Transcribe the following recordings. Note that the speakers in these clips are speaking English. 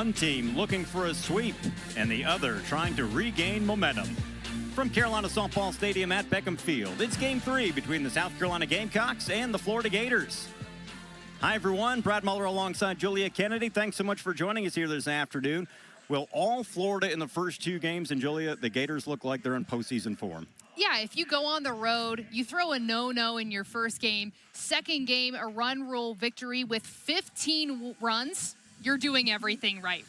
One team looking for a sweep and the other trying to regain momentum. From Carolina Softball Stadium at Beckham Field, it's Game 3 between the South Carolina Gamecocks and the Florida Gators. Hi, everyone. Brad Muller alongside Julia Kennedy. Thanks so much for joining us here this afternoon. Well, all Florida in the first two games, and Julia, the Gators look like they're in postseason form. Yeah, if you go on the road, you throw a no-no in your first game. Second game, a run rule victory with 15 runs. You're doing everything right?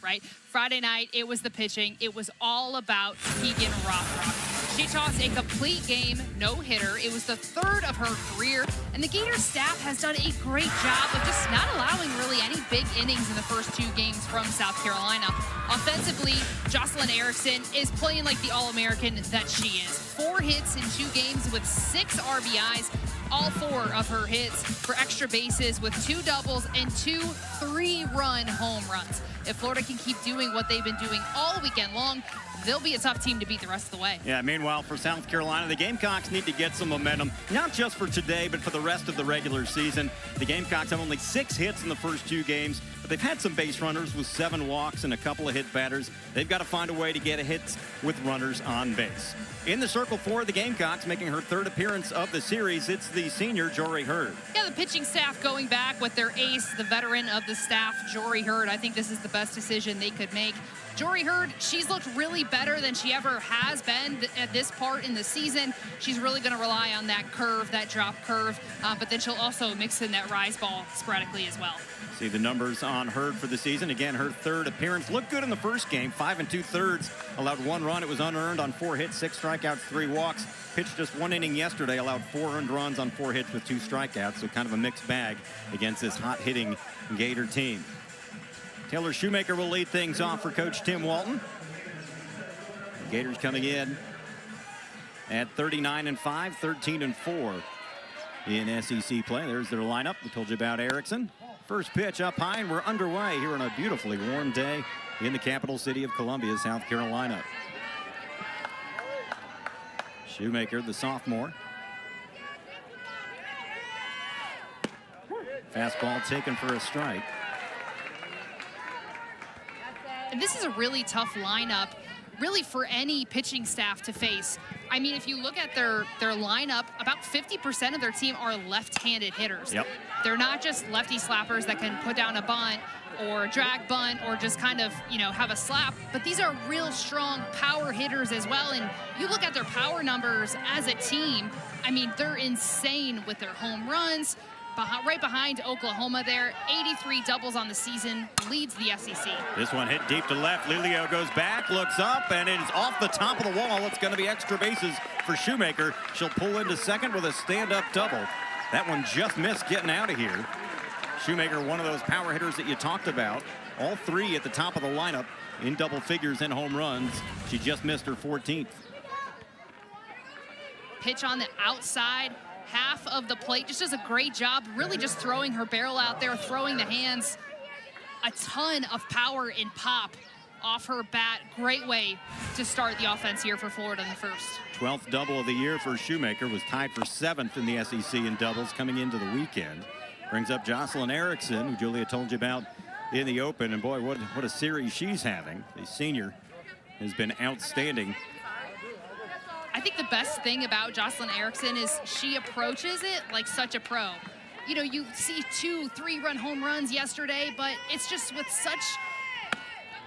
Friday night, it was the pitching. It was all about Keegan Rothrock. She tossed a complete game, no-hitter. It was the third of her career, and the Gators staff has done a great job of just not allowing really any big innings in the first two games from South Carolina. Offensively, Jocelyn Erickson is playing like the All-American that she is. 4 hits in 2 games with 6 RBIs. All 4 of her hits for extra bases with 2 doubles and 2 3-run home runs. If Florida can keep doing what they've been doing all weekend long, they'll be a tough team to beat the rest of the way. Yeah, meanwhile, for South Carolina, the Gamecocks need to get some momentum, not just for today, but for the rest of the regular season. The Gamecocks have only 6 hits in the first 2 games, but they've had some base runners with 7 walks and a couple of hit batters. They've got to find a way to get hits with runners on base. In the circle for the Gamecocks, making her 3rd appearance of the series, it's the senior Jory Hurd. Yeah, the pitching staff going back with their ace, the veteran of the staff, Jory Hurd. I think this is the best decision they could make. Jory Hurd, she's looked really better than she ever has been at this part in the season. She's really going to rely on that curve, that drop curve, but then she'll also mix in that rise ball sporadically as well. See the numbers on Hurd for the season. Again, her 3rd appearance. Looked good in the first game, 5 2/3. Allowed 1 run. It was unearned on 4 hits, 6 strikeouts, 3 walks. Pitched just 1 inning yesterday. Allowed 4 earned runs on 4 hits with 2 strikeouts. So kind of a mixed bag against this hot-hitting Gator team. Taylor Shoemaker will lead things off for Coach Tim Walton. The Gators coming in at 39-5, 13-4 in SEC play. There's their lineup. We told you about Erickson. First pitch up high, and we're underway here on a beautifully warm day in the capital city of Columbia, South Carolina. Shoemaker, the sophomore. Fastball taken for a strike. And this is a really tough lineup, really for any pitching staff to face. I mean, if you look at their lineup, about 50% of their team are left-handed hitters. Yep. They're not just lefty slappers that can put down a bunt or a drag bunt or just kind of, have a slap, but these are real strong power hitters as well. And you look at their power numbers as a team, I mean, they're insane with their home runs. Right behind Oklahoma there, 83 doubles on the season, leads the SEC. This one hit deep to left. Lilio goes back, looks up, and it is off the top of the wall. It's going to be extra bases for Shoemaker. She'll pull into second with a stand-up double. That one just missed getting out of here. Shoemaker, one of those power hitters that you talked about. All 3 at the top of the lineup in double figures in home runs. She just missed her 14th. Pitch on the outside. Half of the plate, just does a great job, really just throwing her barrel out there, throwing the hands. A ton of power and pop off her bat. Great way to start the offense here for Florida in the first. 12th double of the year for Shoemaker, was tied for 7th in the SEC in doubles coming into the weekend. Brings up Jocelyn Erickson, who Julia told you about in the open, and boy, what a series she's having. The senior has been outstanding. I think the best thing about Jocelyn Erickson is she approaches it like such a pro. You see 2 3-run home runs yesterday, but it's just with such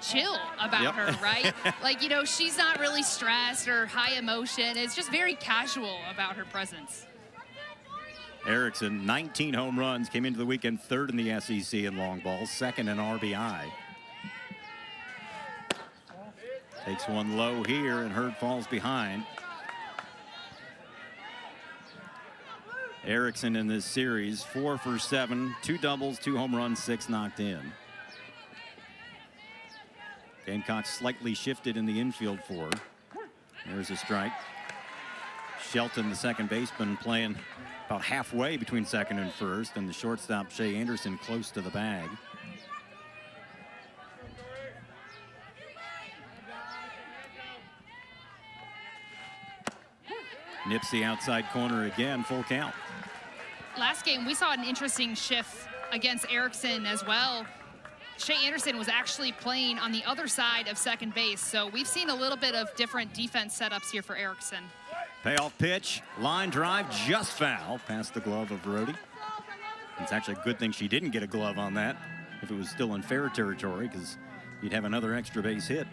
chill about her, right? Like, she's not really stressed or high emotion. It's just very casual about her presence. Erickson, 19 home runs, came into the weekend 3rd in the SEC in long balls, 2nd in RBI. Takes one low here, and Hurd falls behind. Erickson in this series, 4 for 7, 2 doubles, 2 home runs, 6 knocked in. Gamecocks slightly shifted in the infield for her. There's a strike. Shelton, the second baseman, playing about halfway between second and first, and the shortstop, Shea Anderson, close to the bag. Nips the outside corner again, full count. Last game, we saw an interesting shift against Erickson as well. Shea Anderson was actually playing on the other side of second base. So we've seen a little bit of different defense setups here for Erickson. Payoff pitch, line drive, just foul past the glove of Rhodey. It's actually a good thing she didn't get a glove on that if it was still in fair territory, because you'd have another extra base hit.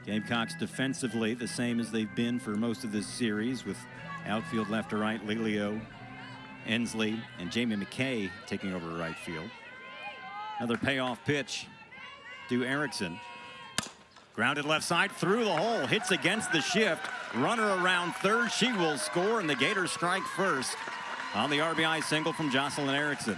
Gamecocks defensively the same as they've been for most of this series, with outfield left to right, Lelio, Ensley, and Jamie McKay taking over right field. Another payoff pitch to Erickson. Grounded left side through the hole, hits against the shift. Runner around third, she will score, and the Gators strike first on the RBI single from Jocelyn Erickson.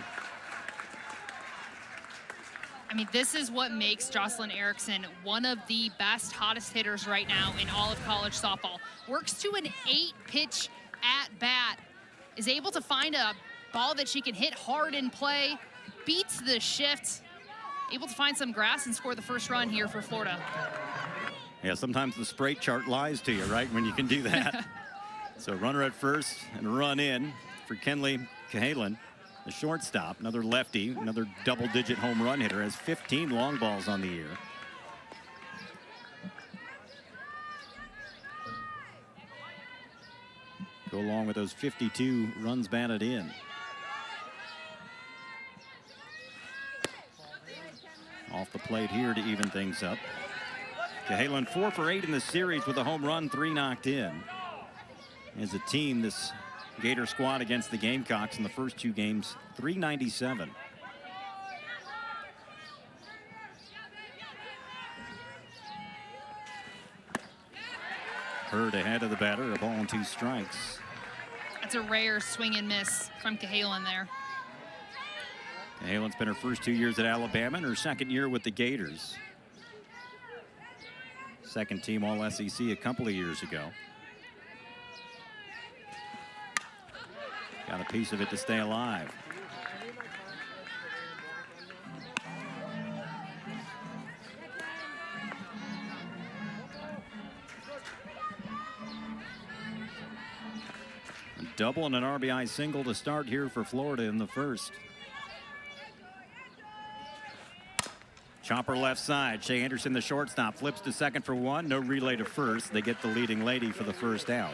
I mean, this is what makes Jocelyn Erickson one of the best, hottest hitters right now in all of college softball. Works to an 8-pitch at bat, is able to find a ball that she can hit hard in play, beats the shift, able to find some grass and score the first run here for Florida. Yeah, sometimes the spray chart lies to you, right, when you can do that. So runner at first and a run in for Kenley Cahalan, the shortstop. Another lefty, another double-digit home run hitter, has 15 long balls on the year. Go along with those 52 runs batted in. Off the plate here to even things up. Cahalan 4 for 8 in the series with a home run, 3 knocked in. As a team, this Gator squad against the Gamecocks in the first 2 games, 397. Hurd ahead of the batter, a ball and 2 strikes. That's a rare swing and miss from Cahalan there. Cahalan's been her first 2 years at Alabama and her second year with the Gators. Second team All-SEC a couple of years ago. Got a piece of it to stay alive. A double and an RBI single to start here for Florida in the first. Chopper left side. Shea Anderson, the shortstop, flips to second for 1. No relay to first. They get the leading lady for the first out.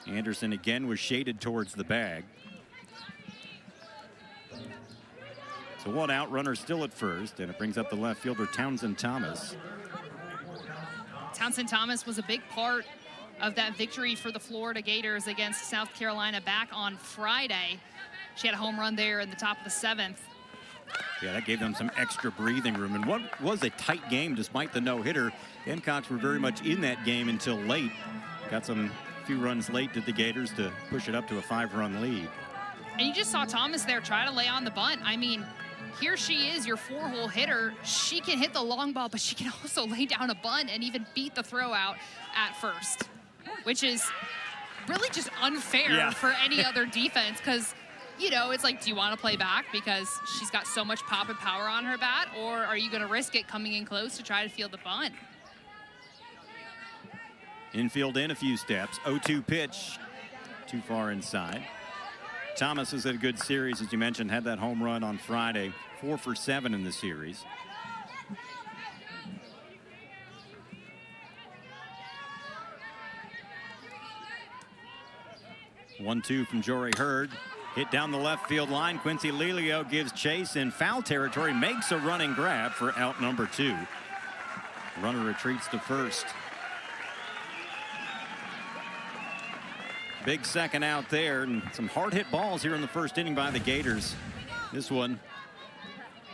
Anderson again was shaded towards the bag. So 1 out, runner still at first, and it brings up the left fielder Townsend Thomas. Townsend Thomas was a big part of that victory for the Florida Gators against South Carolina back on Friday. She had a home run there in the top of the 7th. Yeah, that gave them some extra breathing room. And what was a tight game despite the no-hitter. Gamecocks were very much in that game until late. Got some few runs late to the Gators to push it up to a 5-run lead. And you just saw Thomas there try to lay on the bunt. I mean, here she is, your 4-hole hitter. She can hit the long ball, but she can also lay down a bunt and even beat the throw out at first, which is really just unfair for any other defense, because you know, it's like, do you want to play back because she's got so much pop and power on her bat, or are you going to risk it coming in close to try to field the bunt? Infield in a few steps. 0-2 pitch. Too far inside. Thomas has had a good series, as you mentioned, had that home run on Friday. 4 for 7 in the series. One-two from Jory Hurd. Hit down the left field line. Quincy Lelio gives chase in foul territory, makes a running grab for out number 2. Runner retreats to first. Big second out there, and some hard hit balls here in the first inning by the Gators. This one.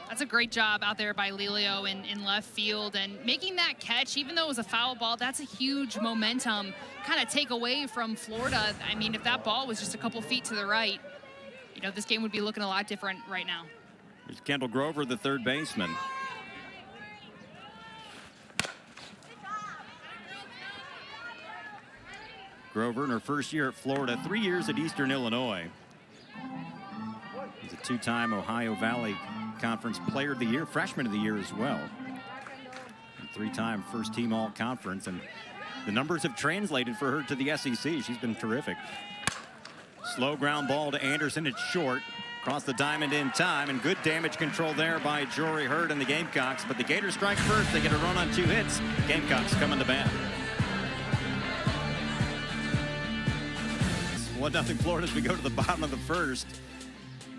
That's a great job out there by Lelio in left field, and making that catch, even though it was a foul ball, that's a huge momentum kind of take away from Florida. I mean, if that ball was just a couple feet to the right, you know, this game would be looking a lot different right now. There's Kendall Grover, the third baseman. Grover in her first year at Florida, 3 years at Eastern Illinois. He's a 2-time Ohio Valley Conference Player of the Year, Freshman of the Year as well. And 3-time first team all-conference. And the numbers have translated for her to the SEC. She's been terrific. Slow ground ball to Anderson. It's short. Across the diamond in time, and good damage control there by Jory Hurd and the Gamecocks. But the Gators strike first. They get a run on 2 hits. Gamecocks coming to bat. 1-0 Florida as we go to the bottom of the first.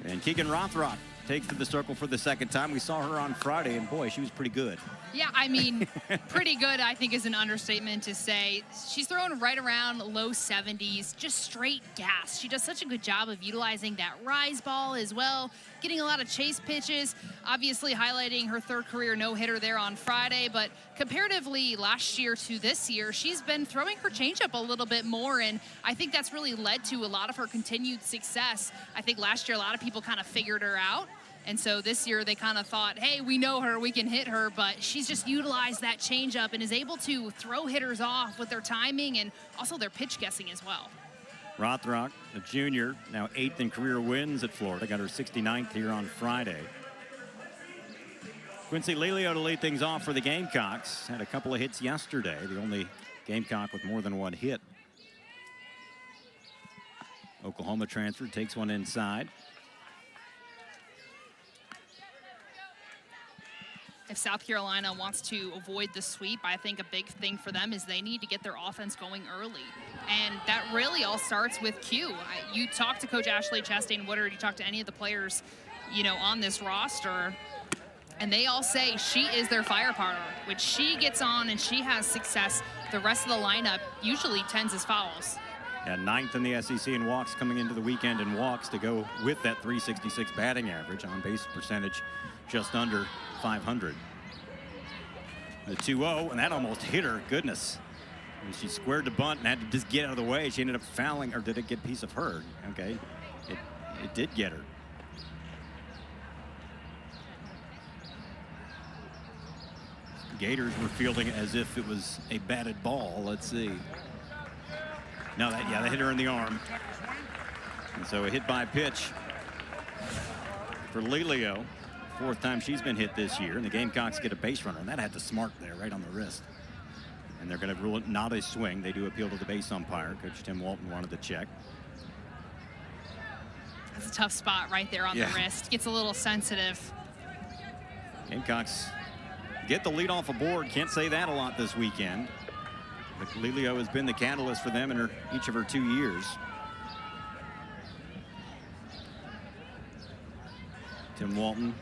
And Keegan Rothrock takes to the circle for the second time. We saw her on Friday, and boy, she was pretty good. Yeah, I mean, pretty good, I think, is an understatement to say. She's throwing right around low 70s, just straight gas. She does such a good job of utilizing that rise ball as well, getting a lot of chase pitches, obviously highlighting her 3rd career no-hitter there on Friday. But comparatively last year to this year, she's been throwing her changeup a little bit more, and I think that's really led to a lot of her continued success. I think last year a lot of people kind of figured her out. And so this year they kind of thought, hey, we know her, we can hit her, but she's just utilized that changeup and is able to throw hitters off with their timing and also their pitch guessing as well. Rothrock, a junior, now 8th in career wins at Florida, got her 69th here on Friday. Quincy Lelio to lead things off for the Gamecocks. Had a couple of hits yesterday, the only Gamecock with more than 1 hit. Oklahoma transfer, takes one inside. If South Carolina wants to avoid the sweep, I think a big thing for them is they need to get their offense going early. And that really all starts with Q. You talk to Coach Ashley Chastain-Woodard, you talk to any of the players, on this roster, and they all say she is their firepower. When she gets on and she has success, the rest of the lineup usually tends as fouls. Yeah, 9th in the SEC in walks coming into the weekend, in walks to go with that 366 batting average. On base percentage just under 500. The 2-0, and that almost hit her. Goodness. And she squared the bunt and had to just get out of the way. She ended up fouling, or did it get a piece of her? Okay, it did get her. Gators were fielding it as if it was a batted ball. Let's see. No, that hit her in the arm. And so a hit by pitch for Lelio. 4th time she's been hit this year, and the Gamecocks get a base runner, and that had the smart there right on the wrist. And they're going to rule it not a swing. They do appeal to the base umpire. Coach Tim Walton wanted to check. That's a tough spot right there on the wrist. Gets a little sensitive. Gamecocks get the lead off a board. Can't say that a lot this weekend. But Lelio has been the catalyst for them in each of her 2 years. Tim Walton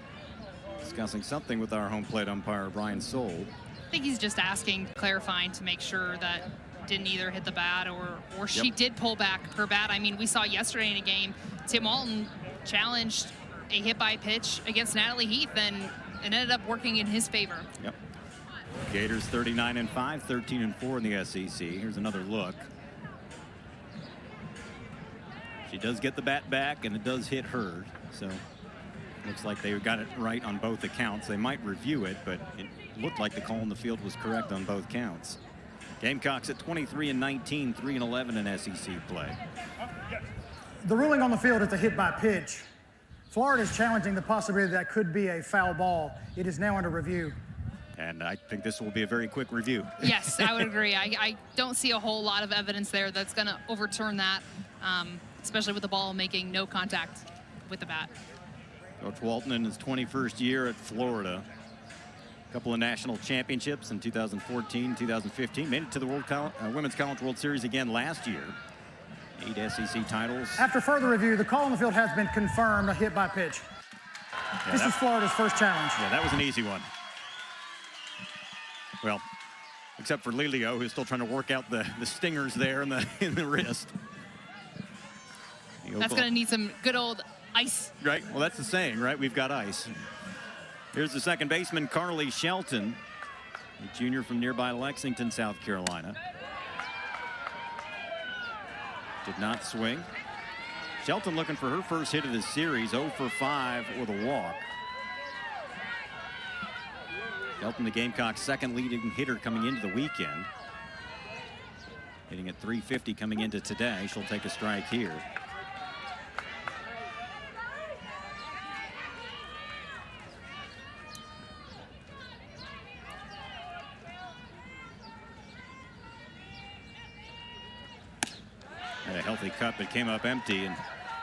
discussing something with our home plate umpire, Brian Soule. I think he's just asking, clarifying to make sure that didn't either hit the bat or she did pull back her bat. I mean, we saw yesterday in a game, Tim Walton challenged a hit by pitch against Natalie Heath, and it ended up working in his favor. Yep. Gators 39-5, 13-4 in the SEC. Here's another look. She does get the bat back, and it does hit Hurd. So looks like they got it right on both accounts. They might review it, but it looked like the call in the field was correct on both counts. Gamecocks at 23-19, 3-11 in SEC play. The ruling on the field is a hit by pitch. Florida is challenging the possibility that could be a foul ball. It is now under review. And I think this will be a very quick review. Yes, I would agree. I don't see a whole lot of evidence there that's going to overturn that, especially with the ball making no contact with the bat. Coach Walton in his 21st year at Florida. A couple of national championships in 2014, 2015. Made it to the Women's College World Series again last year. 8 SEC titles. After further review, the call on the field has been confirmed, a hit by pitch. Yeah, this is Florida's first challenge. Yeah, that was an easy one. Well, except for Lelio, who's still trying to work out the stingers there in the wrist. That's going to need some good old ice. Right. Well, that's the saying, right? We've got ice. Here's the second baseman, Carly Shelton, a junior from nearby Lexington, South Carolina. Did not swing. Shelton looking for her first hit of the series, 0 for 5 with a walk. Shelton, the Gamecocks' second leading hitter coming into the weekend. Hitting at 350 coming into today. She'll take a strike here. healthy cut, but came up empty, and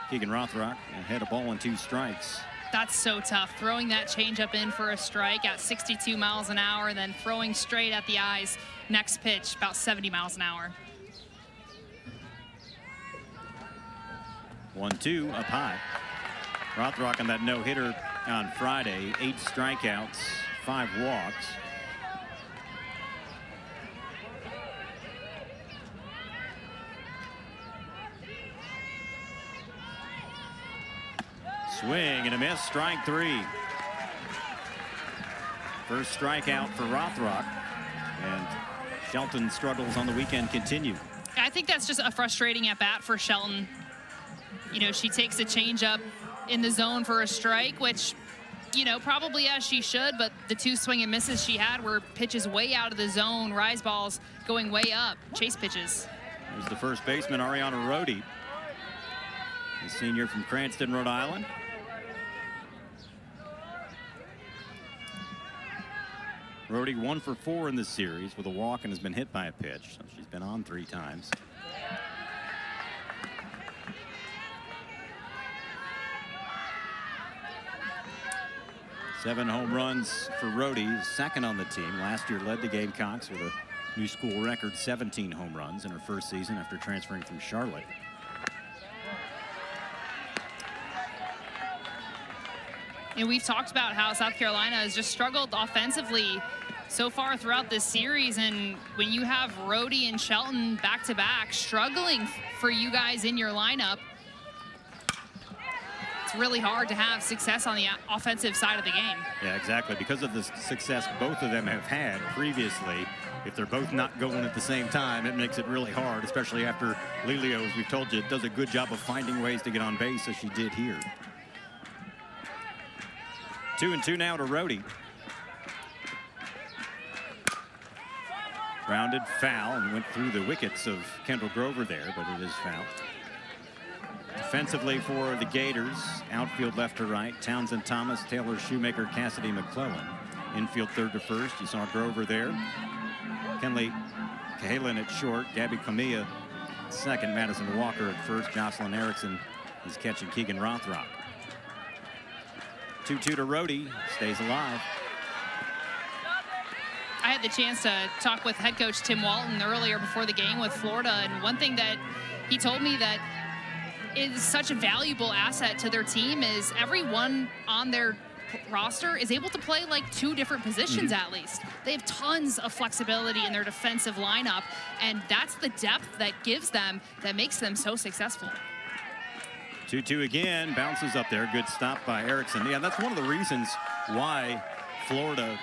Keegan Rothrock had a ball and 2 strikes. That's so tough. Throwing that changeup in for a strike at 62 miles an hour, and then throwing straight at the eyes. Next pitch, about 70 miles an hour. 1-2 up high. Rothrock on that no-hitter on Friday. 8 strikeouts, 5 walks. Swing and a miss, strike 3. First strikeout for Rothrock, and Shelton's struggles on the weekend continue. I think that's just a frustrating at bat for Shelton. You know, she takes a changeup in the zone for a strike, which, you know, probably as she should, but the 2 swing and misses she had were pitches way out of the zone, rise balls going way up, chase pitches. There's the first baseman, Ariana Rhodey, the senior from Cranston, Rhode Island. Rhodey 1 for 4 in this series with a walk and has been hit by a pitch. So she's been on 3 times. Seven home runs for Rhodey, second on the team. Last year led the Gamecocks with a new school record 17 home runs in her first season after transferring from Charlotte. And we've talked about how South Carolina has just struggled offensively so far throughout this series. And when you have Rhodey and Shelton back-to-back struggling for you guys in your lineup, it's really hard to have success on the offensive side of the game. Yeah, exactly. Because of the success both of them have had previously, if they're both not going at the same time, it makes it really hard, especially after Lelio, as we've told you, does a good job of finding ways to get on base, as she did here. 2-2 now to Rhodey. Grounded foul and went through the wickets of Kendall Grover there, but it is foul. Defensively for the Gators, outfield left to right, Townsend Thomas, Taylor Shoemaker, Cassidy McClellan. Infield third to first, you saw Grover there. Kenley Cahalan at short, Gabby Camilla second, Madison Walker at first, Jocelyn Erickson is catching Keegan Rothrock. 2-2 to Rhodey, stays alive. I had the chance to talk with head coach Tim Walton earlier before the game with Florida, and one thing that he told me that is such a valuable asset to their team is everyone on their roster is able to play like 2 different positions at least. They have tons of flexibility in their defensive lineup, and that's the depth that gives them, that makes them so successful. 2-2 again, bounces up there. Good stop by Erickson. Yeah, that's one of the reasons why Florida,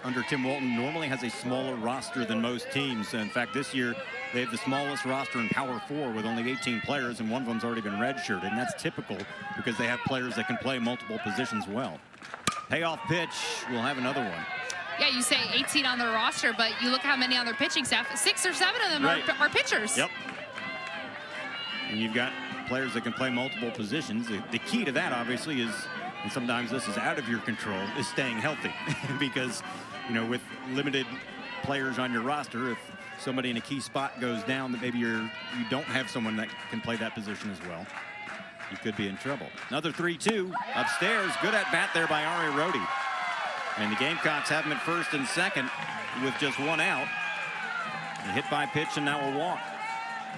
under Tim Walton, normally has a smaller roster than most teams. In fact, this year, they have the smallest roster in Power 4 with only 18 players, and one of them's already been redshirted. And that's typical because they have players that can play multiple positions well. Payoff pitch, we'll have another one. Yeah, you say 18 on their roster, but you look how many on their pitching staff. 6 or 7 of them are pitchers. Yep. And you've got players that can play multiple positions. The key to that, obviously, is, and sometimes this is out of your control, is staying healthy. Because, you know, with limited players on your roster, if somebody in a key spot goes down, that maybe you don't have someone that can play that position as well, you could be in trouble. Another 3-2 upstairs. Good at bat there by Ari Rhodey. And the Gamecocks have him at first and second with just 1 out. A hit by pitch and now a walk.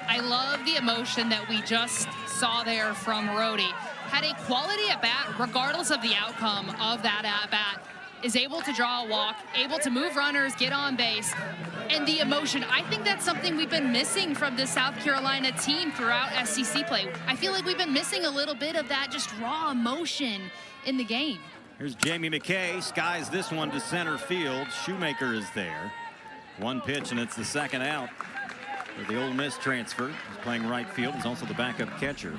I love the emotion that we just saw there from Rhodey. Had a quality at bat, regardless of the outcome of that at bat. Is able to draw a walk, able to move runners, get on base. And the emotion, I think that's something we've been missing from the South Carolina team throughout SEC play. I feel like we've been missing a little bit of that just raw emotion in the game. Here's Jamie McKay, skies this one to center field. Shoemaker is there. 1 pitch and it's the second out. The Ole Miss transfer. He's playing right field. He's also the backup catcher.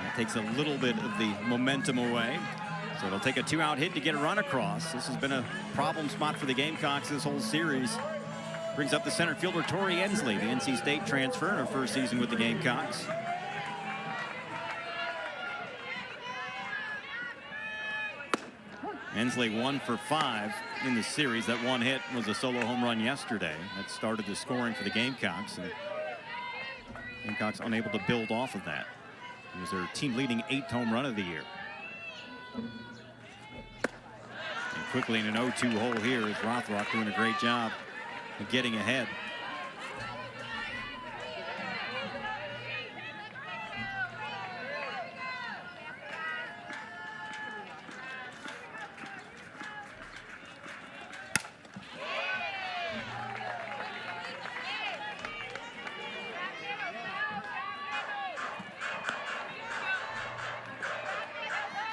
That takes a little bit of the momentum away. So they'll take a 2-out hit to get a run across. This has been a problem spot for the Gamecocks this whole series. Brings up the center fielder, Tori Ensley, the NC State transfer in her first season with the Gamecocks. Ensley 1 for 5 in the series. That 1 hit was a solo home run yesterday. That started the scoring for the Gamecocks. And Gamecocks unable to build off of that. It was their team-leading 8th home run of the year. And quickly in an 0-2 hole here is Rothrock doing a great job of getting ahead.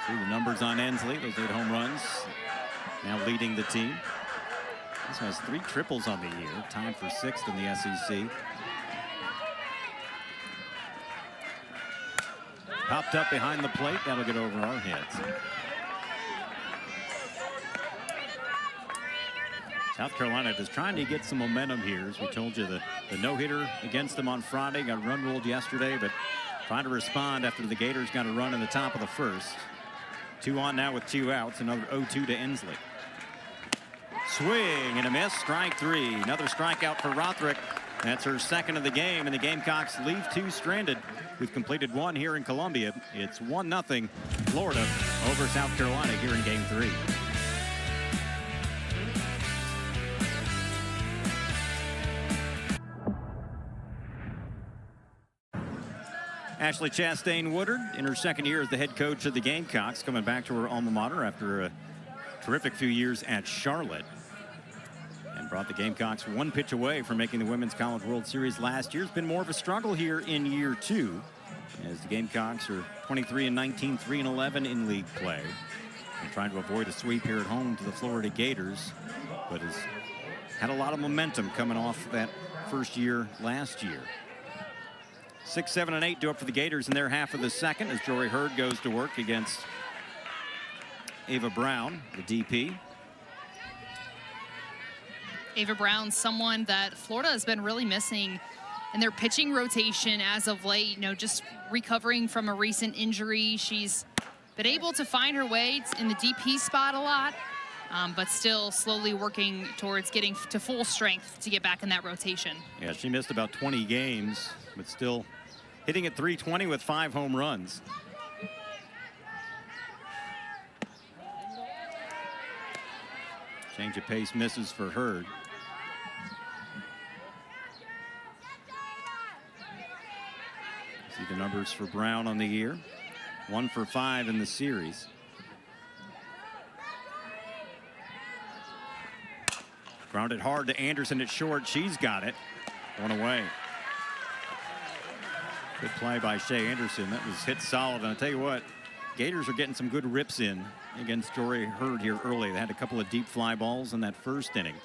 See the numbers on Ensley, those 8 home runs, now leading the team. This has 3 triples on the year, tied for 6th in the SEC. Popped up behind the plate, that'll get over our heads. South Carolina just trying to get some momentum here. As we told you, the no-hitter against them on Friday, got run ruled yesterday, but trying to respond after the Gators got a run in the top of the first. 2 on now with 2 outs. Another 0-2 to Ensley. Swing and a miss. Strike 3. Another strikeout for Rothrock. That's her 2nd of the game, and the Gamecocks leave 2 stranded. We've completed 1 here in Columbia. It's 1-0 Florida over South Carolina here in Game 3. Ashley Chastain-Woodard in her 2nd year as the head coach of the Gamecocks, coming back to her alma mater after a terrific few years at Charlotte, and brought the Gamecocks 1 pitch away from making the Women's College World Series last year. It's been more of a struggle here in year 2 as the Gamecocks are 23-19, 3-11 in league play, and trying to avoid a sweep here at home to the Florida Gators, but has had a lot of momentum coming off that first year last year. 6, 7, and 8 do up for the Gators in their half of the 2nd as Jory Hurd goes to work against Ava Brown, the DP. Ava Brown, someone that Florida has been really missing in their pitching rotation as of late. You know, just recovering from a recent injury. She's been able to find her way in the DP spot a lot, but still slowly working towards getting to full strength to get back in that rotation. Yeah, she missed about 20 games, but still hitting at .320 with 5 home runs. Change of pace misses for Hurd. See the numbers for Brown on the year. 1 for 5 in the series. Grounded hard to Anderson at short. She's got it. 1 away. Good play by Shea Anderson. That was hit solid. And I'll tell you what, Gators are getting some good rips in against Jory Hurd here early. They had a couple of deep fly balls in that first inning.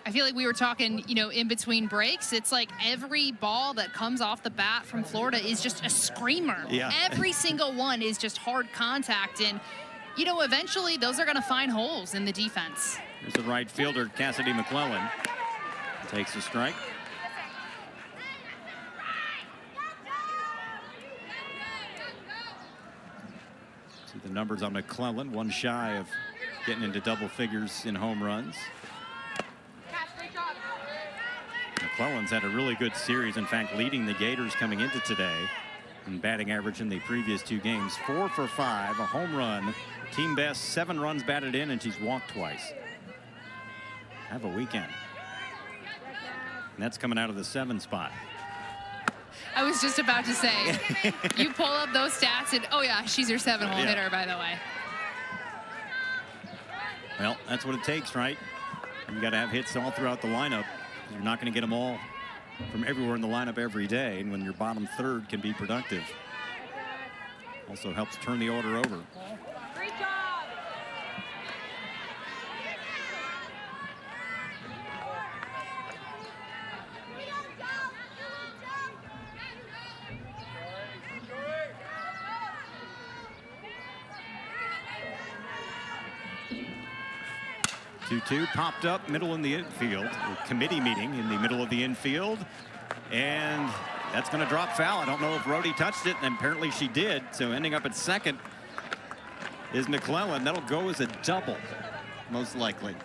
I feel like we were talking, you know, in between breaks. It's like every ball that comes off the bat from Florida is just a screamer. Yeah. Every single one is just hard contact. And, you know, eventually those are going to find holes in the defense. Here's the right fielder, Cassidy McClellan. Takes a strike. See the numbers on McClellan, 1 shy of getting into double figures in home runs. McClellan's had a really good series, in fact leading the Gators coming into today in batting average in the previous 2 games. 4 for 5, a home run, team best, 7 runs batted in, and she's walked twice. Have a weekend. And that's coming out of the 7 spot. I was just about to say, you pull up those stats and, oh yeah, she's your 7-hole hitter, by the way. Well, that's what it takes, right? You got to have hits all throughout the lineup. You're not going to get them all from everywhere in the lineup every day, and when your bottom third can be productive. Also helps turn the order over. Great job. 2-2 popped up middle in the infield. A committee meeting in the middle of the infield. And that's going to drop foul. I don't know if Rhodey touched it, and apparently she did. So ending up at second is McClellan. That'll go as a double, most likely.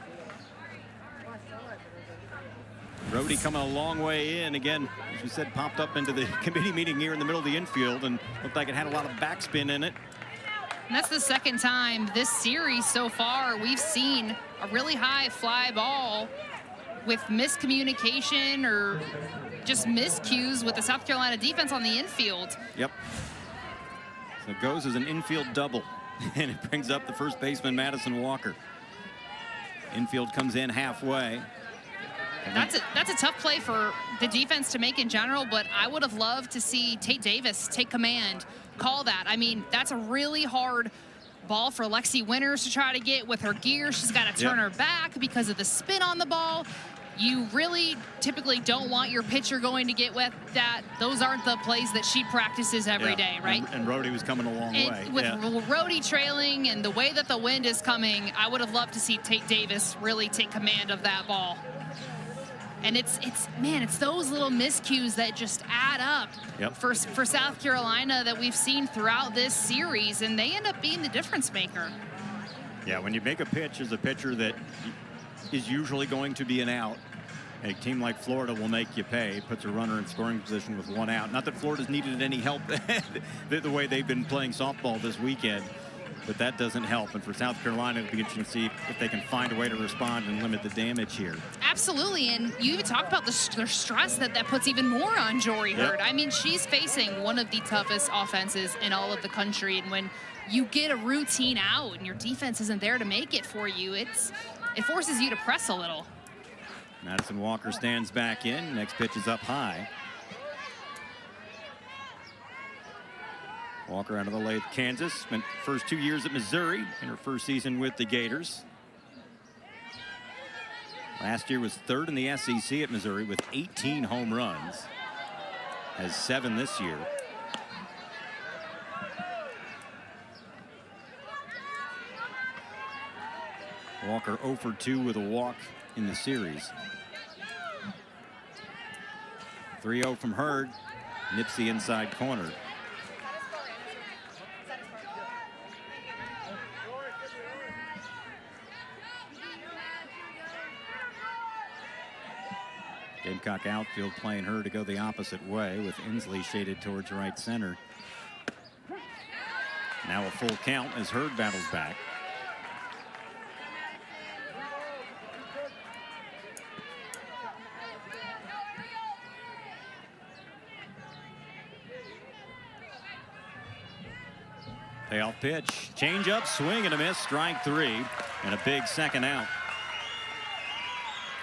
Rhodey coming a long way in. Again, as we said, popped up into the committee meeting here in the middle of the infield and looked like it had a lot of backspin in it. And that's the second time this series so far we've seen a really high fly ball with miscommunication or just miscues with the South Carolina defense on the infield. Yep. So it goes as an infield double, and it brings up the first baseman, Madison Walker. Infield comes in halfway. That's a tough play for the defense to make in general, but I would have loved to see Tate Davis take command, call that. I mean, that's a really hard ball for Lexi Winters to try to get with her gear. She's got to turn her back because of the spin on the ball. You really typically don't want your pitcher going to get with that. Those aren't the plays that she practices every day, right? And Rhodey was coming a long way. With Rhodey trailing and the way that the wind is coming, I would have loved to see Tate Davis really take command of that ball. And it's those little miscues that just add up for South Carolina that we've seen throughout this series, and they end up being the difference maker. Yeah, when you make a pitch as a pitcher that is usually going to be an out, a team like Florida will make you pay, puts a runner in scoring position with one out. Not that Florida's needed any help the way they've been playing softball this weekend, but that doesn't help. And for South Carolina, it'll be interesting to see if they can find a way to respond and limit the damage here. Absolutely, and you even talked about the stress that puts even more on Jory Hurd. I mean, she's facing one of the toughest offenses in all of the country, and when you get a routine out and your defense isn't there to make it for you, it forces you to press a little. Madison Walker stands back in. Next pitch is up high. Walker out of the Lathe, Kansas. Spent first 2 years at Missouri in her first season with the Gators. Last year was third in the SEC at Missouri with 18 home runs. Has 7 this year. Walker 0 for 2 with a walk in the series. 3-0 from Hurd. Nips the inside corner. Gamecock outfield playing her to go the opposite way with Inslee shaded towards right center. Now a full count as Hurd battles back. Payoff pitch, change up, swing and a miss, strike 3, and a big second out.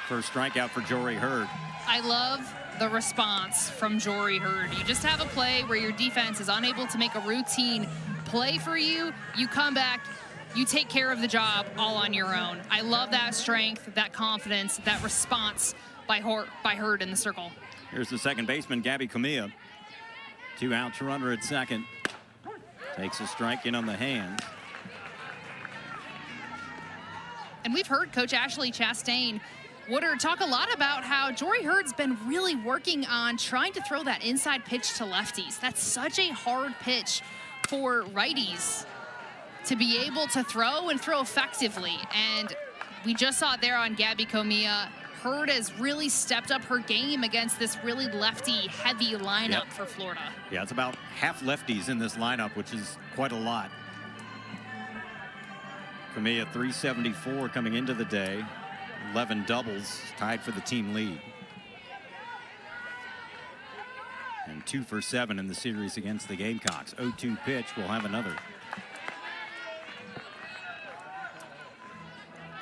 First strikeout for Jory Hurd. I love the response from Jory Hurd. You just have a play where your defense is unable to make a routine play for you. You come back, you take care of the job all on your own. I love that strength, that confidence, that response by Hurd in the circle. Here's the second baseman, Gabby Comilla. 2 outs, runner at second. Takes a strike in on the hand. And we've heard Coach Ashley Chastain Woodard talk a lot about how Jory Hurd's been really working on trying to throw that inside pitch to lefties. That's such a hard pitch for righties to be able to throw and throw effectively. And we just saw it there on Gabby Comilla. Hurd has really stepped up her game against this really lefty-heavy lineup for Florida. Yeah, it's about half lefties in this lineup, which is quite a lot. Comilla 374 coming into the day. 11 doubles, tied for the team lead. And 2 for 7 in the series against the Gamecocks. 0-2 pitch, we'll have another.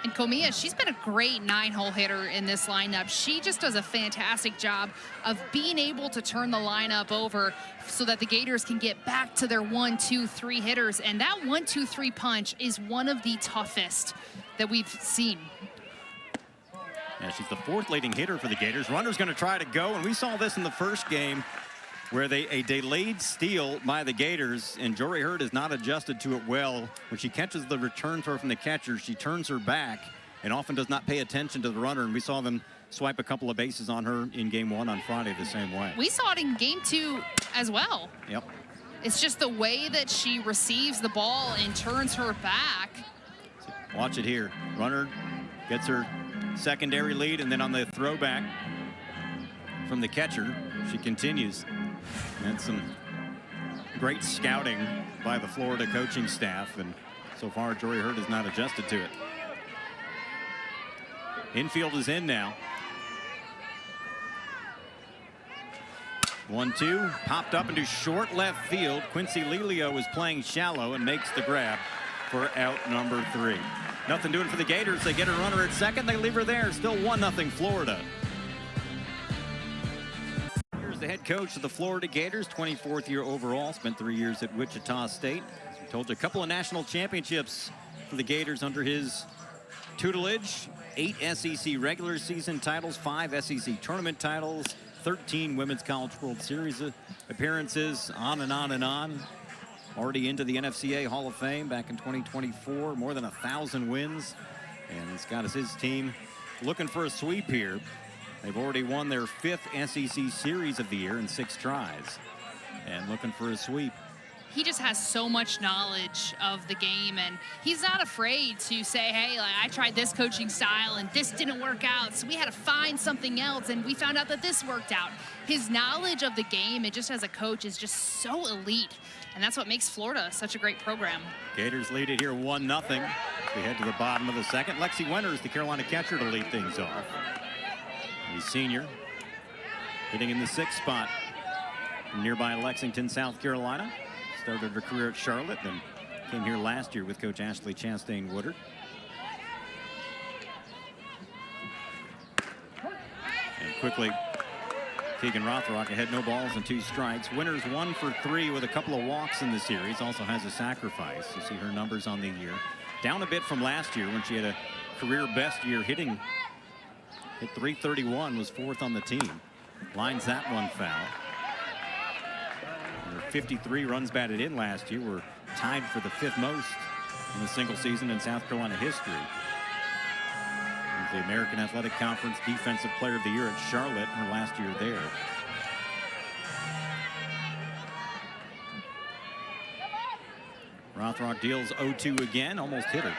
And Comilla, she's been a great 9-hole hitter in this lineup. She just does a fantastic job of being able to turn the lineup over so that the Gators can get back to their 1, 2, 3 hitters. And that 1, 2, 3 punch is one of the toughest that we've seen. Yeah, she's the 4th leading hitter for the Gators. Runner's going to try to go, and we saw this in the first game where a delayed steal by the Gators, and Jory Hurd has not adjusted to it well. When she catches the return throw from the catcher, she turns her back and often does not pay attention to the runner, and we saw them swipe a couple of bases on her in game 1 on Friday the same way. We saw it in game 2 as well. Yep. It's just the way that she receives the ball and turns her back. Watch it here. Runner gets her secondary lead, and then on the throwback, from the catcher. She continues. And some great scouting by the Florida coaching staff, and so far Jory Hurd has not adjusted to it. Infield is in now. 1-2, popped up into short left field. Quincy Lelio is playing shallow and makes the grab for out number 3. Nothing doing for the Gators. They get a runner at second. They leave her there. Still 1-0 Florida. Here's the head coach of the Florida Gators, 24th year overall. Spent 3 years at Wichita State. As we told you, a couple of national championships for the Gators under his tutelage. 8 SEC regular season titles, 5 SEC tournament titles, 13 Women's College World Series appearances, on and on and on. Already into the NFCA Hall of Fame back in 2024, more than 1,000 wins. And Scott is his team looking for a sweep here. They've already won their 5th SEC series of the year in 6 tries and looking for a sweep. He just has so much knowledge of the game, and he's not afraid to say, hey, like, I tried this coaching style and this didn't work out, so we had to find something else, and we found out that this worked out. His knowledge of the game, and just as a coach, is just so elite, and that's what makes Florida such a great program. Gators lead it here 1-0. We head to the bottom of the second. Lexi Winters, the Carolina catcher, to lead things off. He's senior, hitting in the 6th spot from nearby Lexington, South Carolina. Started her career at Charlotte, then came here last year with Coach Ashley Chastain-Woodard. And quickly, Keegan Rothrock ahead, no balls and 2 strikes. Winters 1 for 3 with a couple of walks in the series. Also has a sacrifice. You see her numbers on the year. Down a bit from last year when she had a career best year hitting. Hit .331, was 4th on the team. Lines that one foul. 53 runs batted in last year, were tied for the 5th most in a single season in South Carolina history. The American Athletic Conference Defensive Player of the Year at Charlotte, her last year there. Rothrock deals 0-2 again, almost hit her.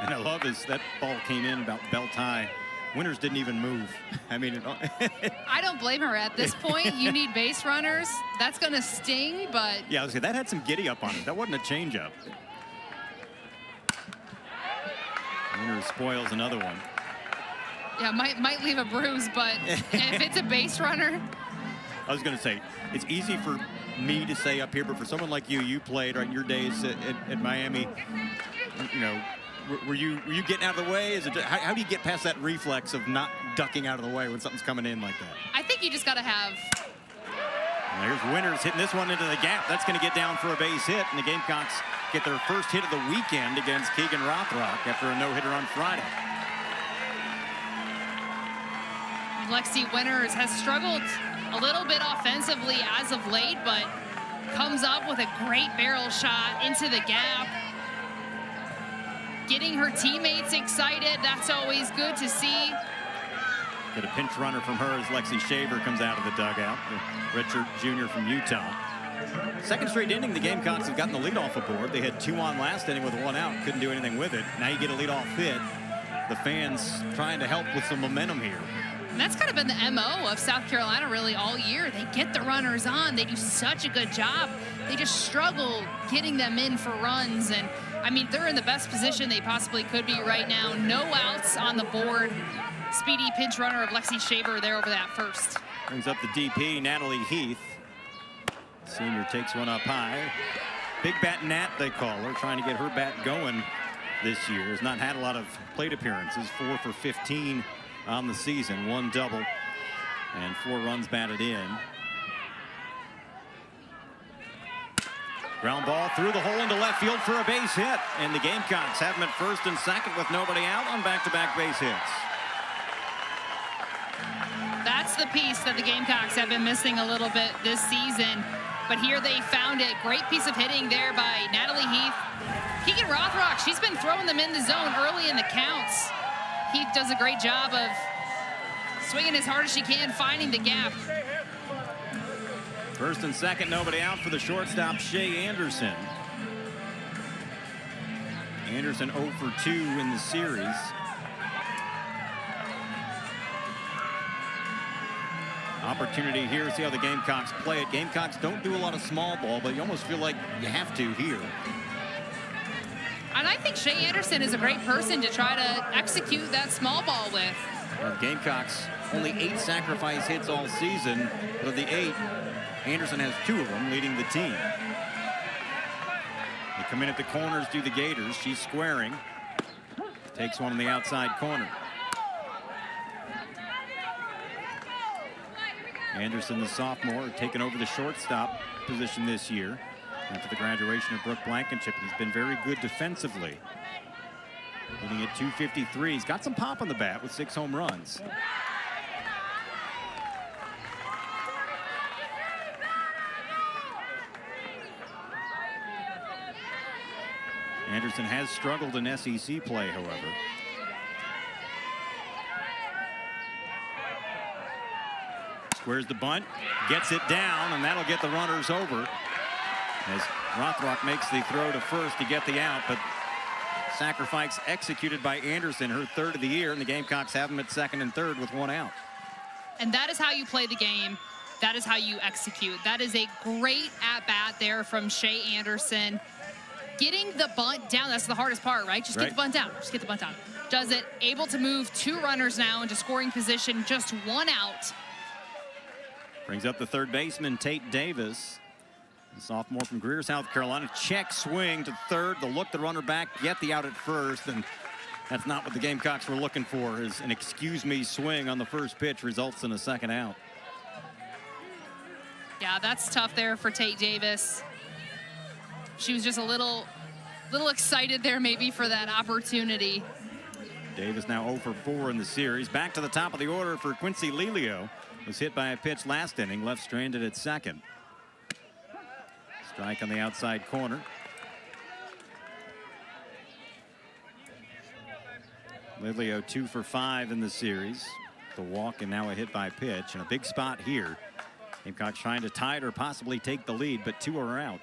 And I love is that ball came in about belt high. Winters didn't even move. I mean, I don't blame her at this point. You need base runners. That's going to sting, but... Yeah, I was gonna say, that had some giddy up on it. That wasn't a changeup. Winters spoils another one. Yeah, might leave a bruise, but if it's a base runner... I was going to say, it's easy for me to say up here, but for someone like you played right in your days at Miami, you know, were you getting out of the way? Is it how do you get past that reflex of not ducking out of the way when something's coming in like that? I think you just got to have... And here's Winters hitting this one into the gap. That's going to get down for a base hit, and the Gamecocks get their first hit of the weekend against Keegan Rothrock after a no-hitter on Friday. Lexi Winters has struggled a little bit offensively as of late, but comes up with a great barrel shot into the gap. Getting her teammates excited, that's always good to see. Get a pinch runner from her as Lexi Shaver comes out of the dugout. Richard Jr. from Utah. Second straight inning, the Gamecocks have gotten the leadoff aboard. They had 2 on last inning with 1 out. Couldn't do anything with it. Now you get a leadoff hit. The fans trying to help with some momentum here. And that's kind of been the MO of South Carolina really all year. They get the runners on. They do such a good job. They just struggle getting them in for runs. And, I mean, they're in the best position they possibly could be right now. No outs on the board. Speedy pinch runner of Lexi Shaver there over that first. Brings up the DP, Natalie Heath. Senior takes one up high. Big bat Nat, they call her, trying to get her bat going this year. Has not had a lot of plate appearances. 4 for 15 on the season. 1 double and 4 runs batted in. Ground ball through the hole into left field for a base hit. And the Gamecocks have them at first and second with nobody out on back-to-back base hits. That's the piece that the Gamecocks have been missing a little bit this season. But here they found it. Great piece of hitting there by Natalie Heath. Keegan Rothrock, she's been throwing them in the zone early in the counts. Heath does a great job of swinging as hard as she can, finding the gap. First and second, nobody out for the shortstop, Shea Anderson. Anderson 0 for 2 in the series. Opportunity here. See how the Gamecocks play it. Gamecocks don't do a lot of small ball, but you almost feel like you have to here. And I think Shea Anderson is a great person to try to execute that small ball with. Well, Gamecocks only 8 sacrifice hits all season. But of the 8, Anderson has 2 of them, leading the team. They come in at the corners, do the Gators. She's squaring. Takes one on the outside corner. Anderson, the sophomore, taking over the shortstop position this year after the graduation of Brooke Blankenship. He's been very good defensively. Hitting at 253. He's got some pop on the bat with 6 home runs. Anderson has struggled in SEC play, however. Squares the bunt, gets it down, and that'll get the runners over. As Rothrock makes the throw to first to get the out, but sacrifice executed by Anderson, her 3rd of the year, and the Gamecocks have him at 2nd and 3rd with 1 out. And that is how you play the game. That is how you execute. That is a great at-bat there from Shea Anderson. Getting the bunt down, that's the hardest part, right? Just get the bunt down. Just get the bunt down. Does it. Able to move 2 runners now into scoring position, just 1 out. Brings up the third baseman, Tate Davis. The sophomore from Greer, South Carolina. Check swing to third. They'll look the runner back, get the out at first, and that's not what the Gamecocks were looking for. Is an excuse-me swing on the first pitch results in a 2nd out. Yeah, that's tough there for Tate Davis. She was just a little excited there maybe for that opportunity. Davis now 0 for 4 in the series. Back to the top of the order for Quincy Lelio. Was hit by a pitch last inning, left stranded at 2nd. Strike on the outside corner. Lelio 2 for 5 in the series. The walk and now a hit by pitch, and a big spot here. Gamecocks trying to tie it or possibly take the lead, but 2 are out.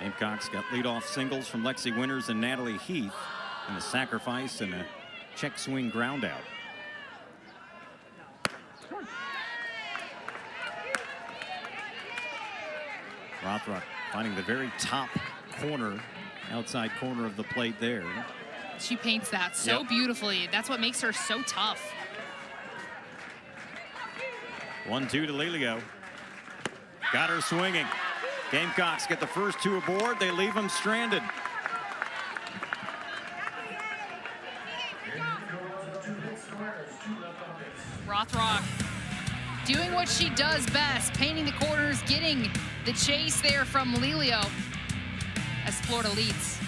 Gamecocks got leadoff singles from Lexi Winters and Natalie Heath, and a sacrifice and a check swing ground out. Rothrock finding the very top corner, outside corner of the plate there. She paints that so beautifully. That's what makes her so tough. 1-2 to Lelio. Got her swinging. Gamecocks get the first 2 aboard. They leave them stranded. Rothrock doing what she does best, painting the corners, getting the chase there from Lelio as Florida leads.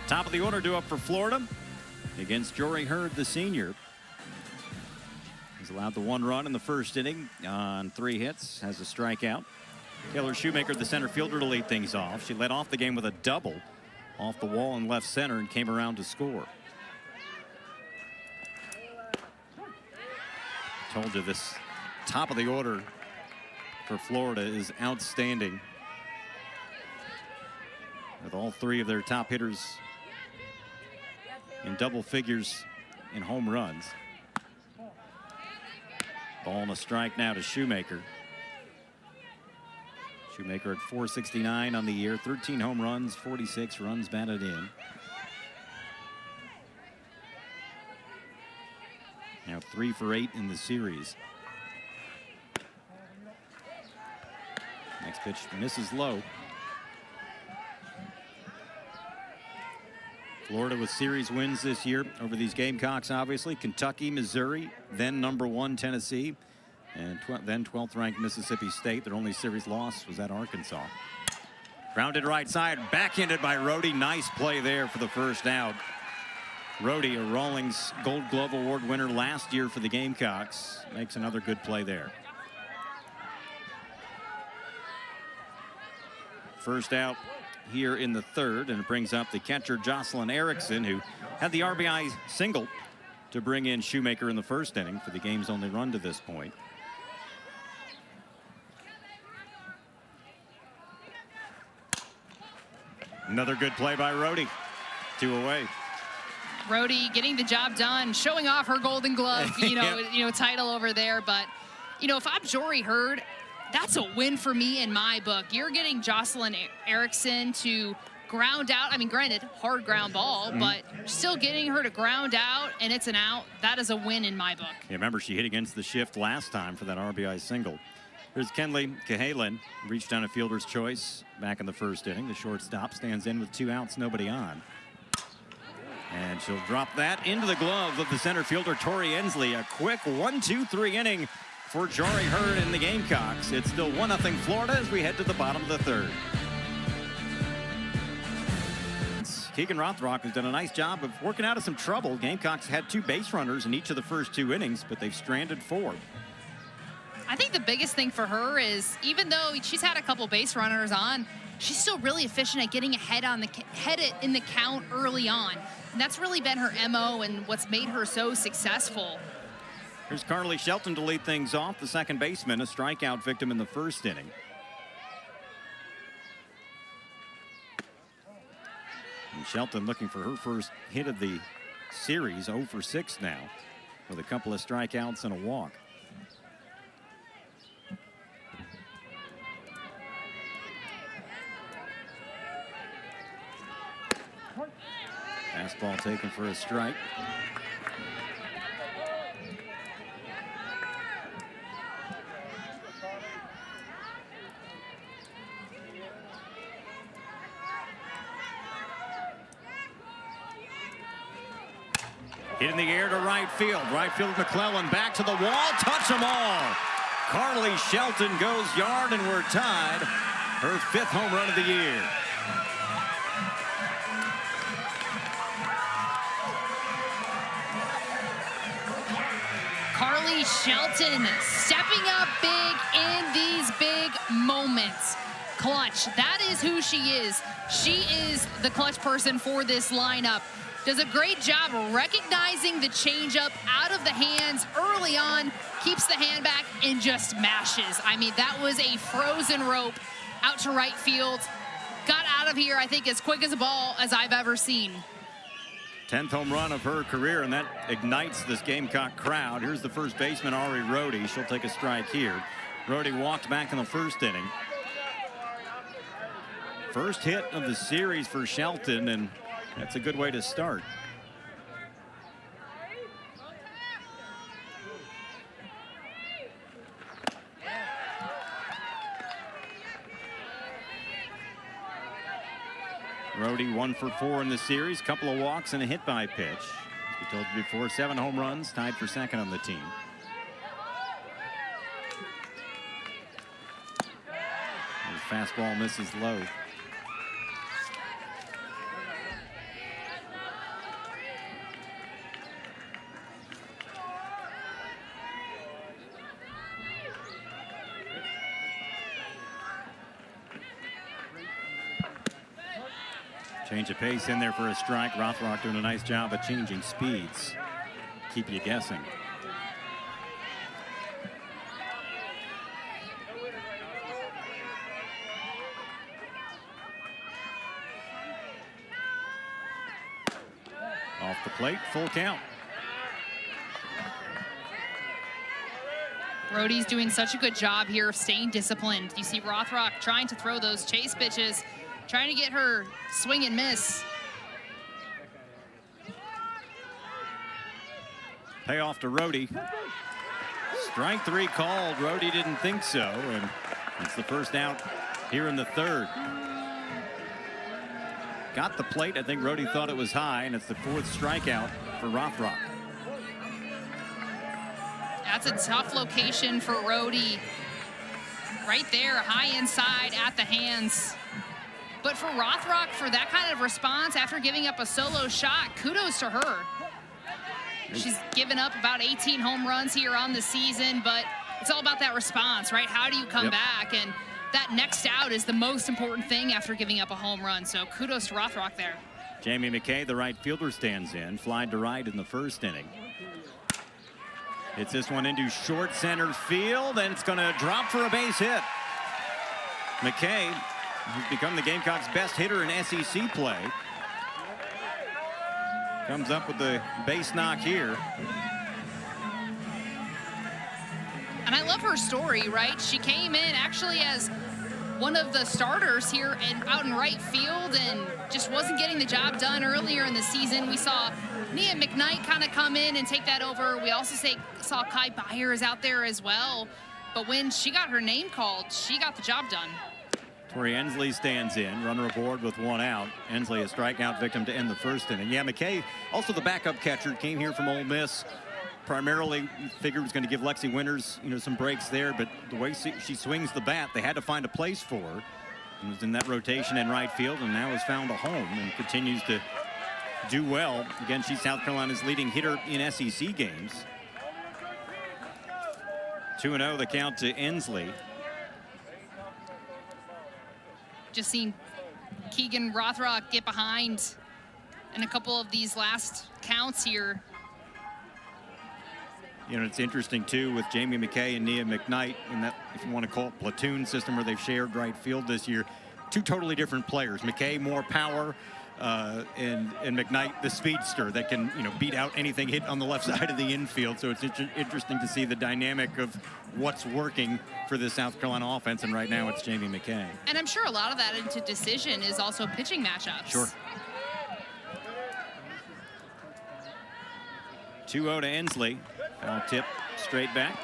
Top of the order due up for Florida against Jory Hurd, the senior. He's allowed the 1 run in the first inning on 3 hits, has a strikeout. Taylor Shoemaker, the center fielder, to lead things off. She led off the game with a double off the wall in left center and came around to score. I told you this top of the order for Florida is outstanding, with all 3 of their top hitters in double figures in home runs. Ball and a strike now to Shoemaker. Shoemaker at .469 on the year, 13 home runs, 46 runs batted in. Now 3 for 8 in the series. Next pitch misses low. Florida with series wins this year over these Gamecocks, obviously. Kentucky, Missouri, then #1 Tennessee, and then 12th ranked Mississippi State. Their only series loss was at Arkansas. Grounded right side, backhanded by Rohde. Nice play there for the first out. Rohde, a Rawlings Gold Glove Award winner last year for the Gamecocks, makes another good play there. First out here in the 3rd, and it brings up the catcher Jocelyn Erickson, who had the RBI single to bring in Shoemaker in the 1st inning for the game's only run to this point. Another good play by Rhodey. 2 away. Rhodey getting the job done, showing off her Golden Glove, title over there. But, if I'm Jory Hurd, that's a win for me in my book. You're getting Jocelyn Erickson to ground out. I mean, granted, hard ground ball, but still getting her to ground out, and it's an out. That is a win in my book. Yeah, remember, she hit against the shift last time for that RBI single. Here's Kenley Cahalan, reached down a fielder's choice back in the first inning. The shortstop stands in with 2 outs, nobody on. And she'll drop that into the glove of the center fielder, Tori Ensley. A quick 1-2-3 inning for Jory Hurd and the Gamecocks. It's still 1-0 Florida as we head to the bottom of the third. Keegan Rothrock has done a nice job of working out of some trouble. Gamecocks had 2 base runners in each of the first 2 innings, but they've stranded 4. I think the biggest thing for her is, even though she's had a couple base runners on, she's still really efficient at getting ahead in the count early on. And that's really been her MO and what's made her so successful. Here's Carly Shelton to lead things off, the second baseman, a strikeout victim in the first inning. And Shelton looking for her first hit of the series, 0 for 6 now, with a couple of strikeouts and a walk. Fastball taken for a strike. Hit in the air to right field. Right field McClellan back to the wall. Touch them all. Carly Shelton goes yard, and we're tied. Her 5th home run of the year. Carly Shelton stepping up big in these big moments. Clutch. That is who she is. She is the clutch person for this lineup. Does a great job recognizing the changeup out of the hands early on, keeps the hand back, and just mashes. I mean, that was a frozen rope out to right field. Got out of here, I think, as quick as a ball as I've ever seen. 10th home run of her career, and that ignites this Gamecock crowd. Here's the first baseman, Ari Rhodey. She'll take a strike here. Rhodey walked back in the first inning. First hit of the series for Shelton, and that's a good way to start. Rhodey 1 for 4 in the series, couple of walks and a hit by pitch. As we told you before, 7 home runs, tied for second on the team. His fastball misses low. Change of pace in there for a strike. Rothrock doing a nice job of changing speeds. Keep you guessing. Off the plate, full count. Rhodey's doing such a good job here of staying disciplined. You see Rothrock trying to throw those chase pitches, trying to get her swing and miss. Payoff to Rhodey. Strike 3 called. Rhodey didn't think so, and it's the first out here in the third. Got the plate. I think Rhodey thought it was high, and it's the 4th strikeout for Rothrock. That's a tough location for Rhodey. Right there, high inside at the hands. But for Rothrock, for that kind of response after giving up a solo shot, kudos to her. She's given up about 18 home runs here on the season, but it's all about that response, right? How do you come back? And that next out is the most important thing after giving up a home run. So kudos to Rothrock there. Jamie McKay, the right fielder, stands in. Flied to right in the first inning. Hits this one into short center field, and it's going to drop for a base hit. McKay He's become the Gamecocks' best hitter in SEC play. Comes up with the base knock here. And I love her story, right? She came in actually as one of the starters here and out in right field and just wasn't getting the job done earlier in the season. We saw Nia McKnight kind of come in and take that over. We also saw Kai Byers out there as well. But when she got her name called, she got the job done. Tori Ensley stands in, runner aboard with 1 out. Ensley, a strikeout victim to end the first inning. Yeah, McKay, also the backup catcher, came here from Ole Miss. Primarily figured was going to give Lexi Winters, some breaks there, but the way she swings the bat, they had to find a place for her. And was in that rotation in right field, and now has found a home and continues to do well. Again, she's South Carolina's leading hitter in SEC games. 2-0 the count to Ensley. Just seen Keegan Rothrock get behind in a couple of these last counts here. It's interesting, too, with Jamie McKay and Nia McKnight in that, if you want to call it, platoon system where they've shared right field this year. Two totally different players. McKay, more power, and McKnight, the speedster that can, beat out anything hit on the left side of the infield. So it's interesting to see the dynamic of what's working for the South Carolina offense, and right now it's Jamie McKay. And I'm sure a lot of that into decision is also pitching matchups. Sure. 2-0 to Ensley. Foul tip straight back.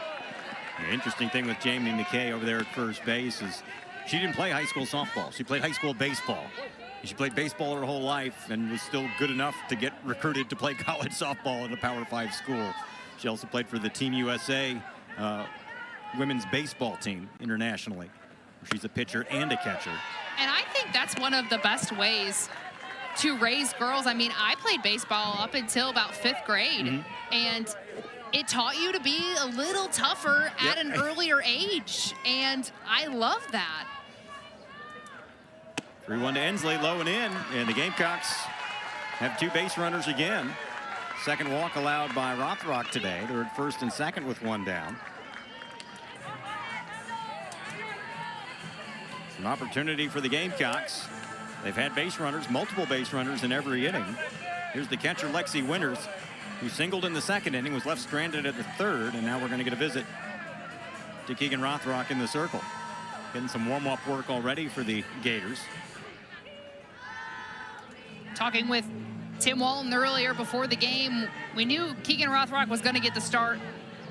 The interesting thing with Jamie McKay over there at first base is she didn't play high school softball. She played high school baseball. She played baseball her whole life and was still good enough to get recruited to play college softball at a Power 5 school. She also played for the Team USA women's baseball team internationally. She's a pitcher and a catcher. And I think that's one of the best ways to raise girls. I mean, I played baseball up until about 5th grade, and it taught you to be a little tougher at an earlier age, and I love that. 3-1 to Ensley, low and in, and the Gamecocks have 2 base runners again. Second walk allowed by Rothrock today. They're at first and second with 1 down. An opportunity for the Gamecocks. They've had base runners, multiple base runners in every inning. Here's the catcher, Lexi Winters, who singled in the 2nd inning, was left stranded at the 3rd, and now we're going to get a visit to Keegan Rothrock in the circle. Getting some warm-up work already for the Gators. Talking with Tim Walton earlier before the game, we knew Keegan Rothrock was going to get the start.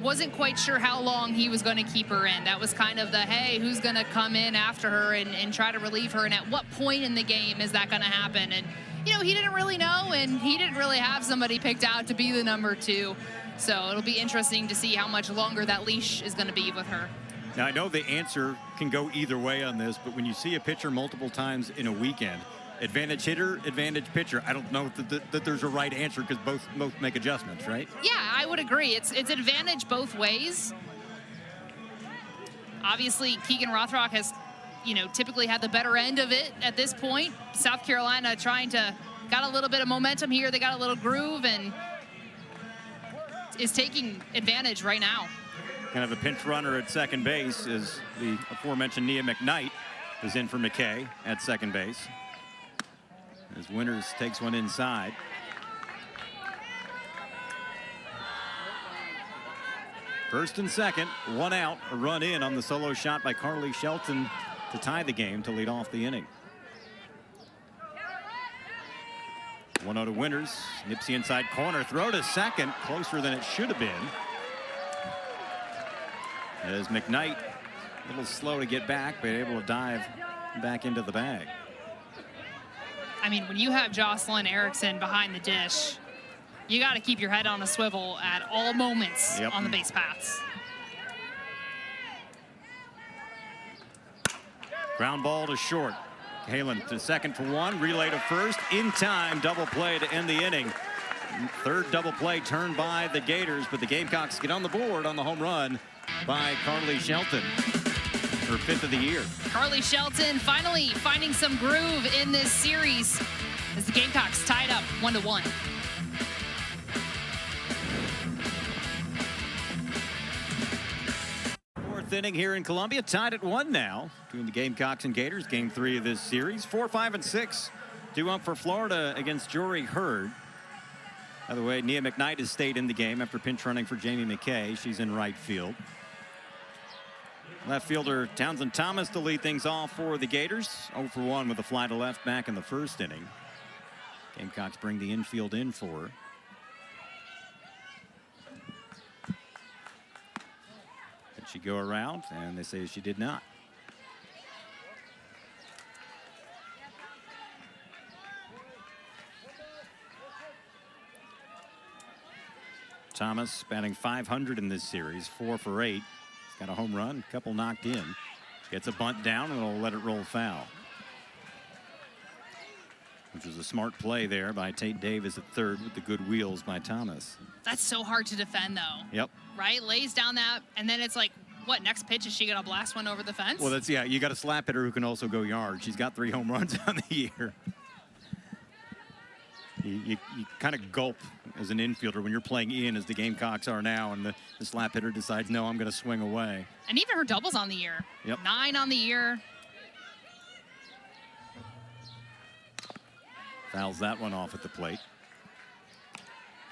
Wasn't quite sure how long he was going to keep her in. That was kind of the, hey, who's going to come in after her and try to relieve her, and at what point in the game is that going to happen? And, he didn't really know, and he didn't really have somebody picked out to be the number 2. So it'll be interesting to see how much longer that leash is going to be with her. Now, I know the answer can go either way on this, but when you see a pitcher multiple times in a weekend, advantage hitter, advantage pitcher, I don't know that there's a right answer because both make adjustments, right? Yeah, I would agree. It's advantage both ways. Obviously, Keegan Rothrock has, typically had the better end of it at this point. South Carolina got a little bit of momentum here. They got a little groove and is taking advantage right now. Kind of a pinch runner at second base is the aforementioned Nia McKnight is in for McKay at second base. As Winters takes one inside. First and second, 1 out, a run in on the solo shot by Carly Shelton to tie the game to lead off the inning. 1-0 to Winters. Nips the inside corner, throw to second, closer than it should have been. As McKnight, a little slow to get back, but able to dive back into the bag. I mean, when you have Jocelyn Erickson behind the dish, you got to keep your head on a swivel at all moments on the base paths. Ground ball to short. Halen to second for 1, relay to first, in time, double play to end the inning. 3rd double play turned by the Gators, but the Gamecocks get on the board on the home run by Carly Shelton, her 5th of the year. Carly Shelton finally finding some groove in this series as the Gamecocks tied up 1-1. Fourth inning here in Columbia, tied at 1 now between the Gamecocks and Gators. Game 3 of this series. 4, 5, and 6 due up for Florida against Jory Hurd. By the way, Nia McKnight has stayed in the game after pinch running for Jamie McKay. She's in right field. Left fielder Townsend Thomas to lead things off for the Gators. 0 for 1 with a fly to left back in the first inning. Gamecocks bring the infield in for her. Did she go around? And they say she did not. Thomas batting .500 in this series, 4 for 8. He's got a home run, a couple knocked in. Gets a bunt down and will let it roll foul. Which was a smart play there by Tate Davis at third with the good wheels by Thomas. That's so hard to defend, though. Yep. Right? Lays down that, and then it's like, what, next pitch? Is she going to blast one over the fence? Well, that's, yeah, you got a slap hitter who can also go yard. She's got 3 home runs on the year. You kind of gulp as an infielder when you're playing in, as the Gamecocks are now, and the slap hitter decides, no, I'm going to swing away. And even her doubles on the year. Yep. 9 on the year. Fouls that one off at the plate.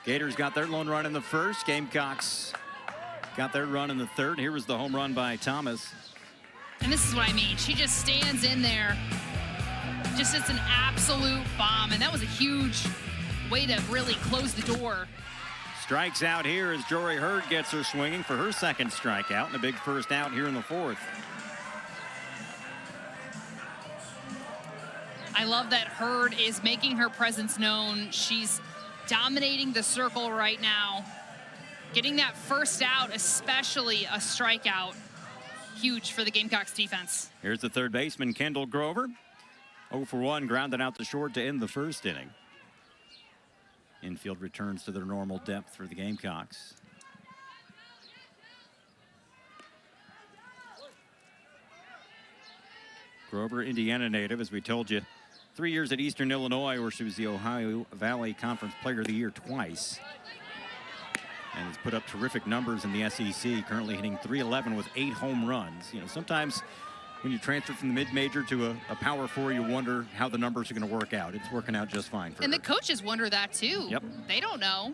Gators got their lone run in the first. Gamecocks got their run in the third. Here was the home run by Thomas. And this is what I mean. She just stands in there. Just it's an absolute bomb. And that was a huge way to really close the door. Strikes out here as Jory Hurd gets her swinging for her second strikeout and a big first out here in the fourth. I love that Hurd is making her presence known. She's dominating the circle right now. Getting that first out, especially a strikeout, huge for the Gamecocks defense. Here's the third baseman, Kendall Grover. 0 for 1, grounded out to short to end the first inning. Infield returns to their normal depth for the Gamecocks. Grover, Indiana native, as we told you. 3 years at Eastern Illinois, where she was the Ohio Valley Conference Player of the Year twice. And has put up terrific numbers in the SEC, currently hitting .311 with 8 home runs. You know, sometimes when you transfer from the mid-major to a Power 4, you wonder how the numbers are going to work out. It's working out just fine for her. And the coaches wonder that, too. Yep. They don't know.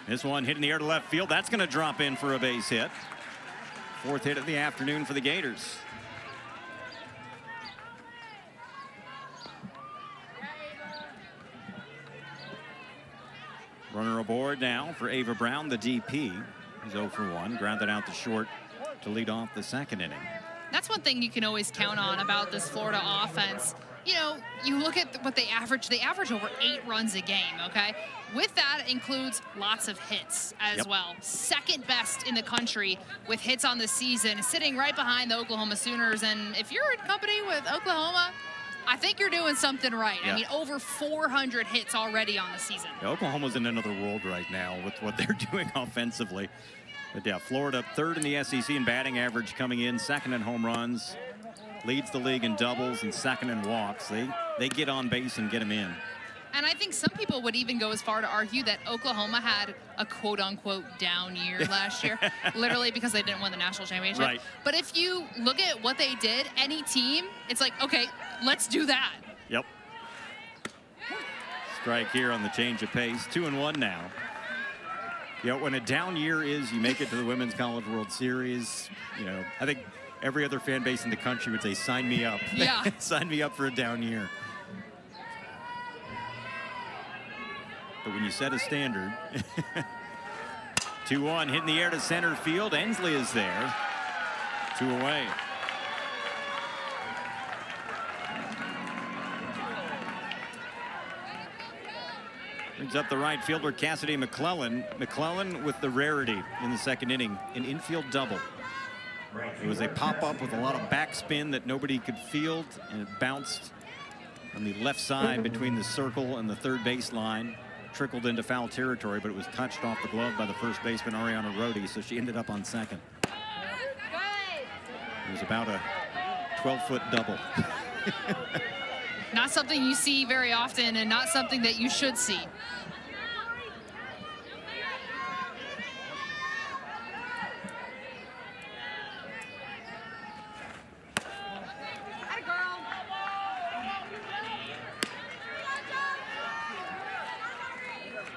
This one hit in the air to left field. That's going to drop in for a base hit. Fourth hit of the afternoon for the Gators. Runner aboard now for Ava Brown, the DP. He's 0 for 1, grounded out to short to lead off the second inning. That's one thing you can always count on about this Florida offense. You know, you look at what they average over 8 runs a game, okay? With that includes lots of hits as well. Second best in the country with hits on the season, sitting right behind the Oklahoma Sooners. And if you're in company with Oklahoma, I think you're doing something right. I mean, over 400 hits already on the season. Yeah, Oklahoma's in another world right now with what they're doing offensively. But yeah, Florida third in the SEC in batting average, coming in second in home runs, leads the league in doubles and second in walks. They get on base and get them in. And I think some people would even go as far to argue that Oklahoma had a quote-unquote down year last year, literally because they didn't win the national championship. Right. But if you look at what they did, any team, it's like, okay, let's do that. Yep. Strike here on the change of pace. 2-1 now. You know, when a down year is, you make it to the Women's College World Series. You know, I think every other fan base in the country would say, sign me up. Yeah. Sign me up for a down year. But when you set a standard, 2-1, hit in the air to center field. Ensley is there. 2 away. Brings up the right fielder, Cassidy McClellan. McClellan with the rarity in the second inning, an infield double. It was a pop-up with a lot of backspin that nobody could field, and it bounced on the left side between the circle and the third baseline. Trickled into foul territory, but it was touched off the glove by the first baseman, Ariana Rhodey, so she ended up on second. It was about a 12-foot double. Not something you see very often, and not something that you should see.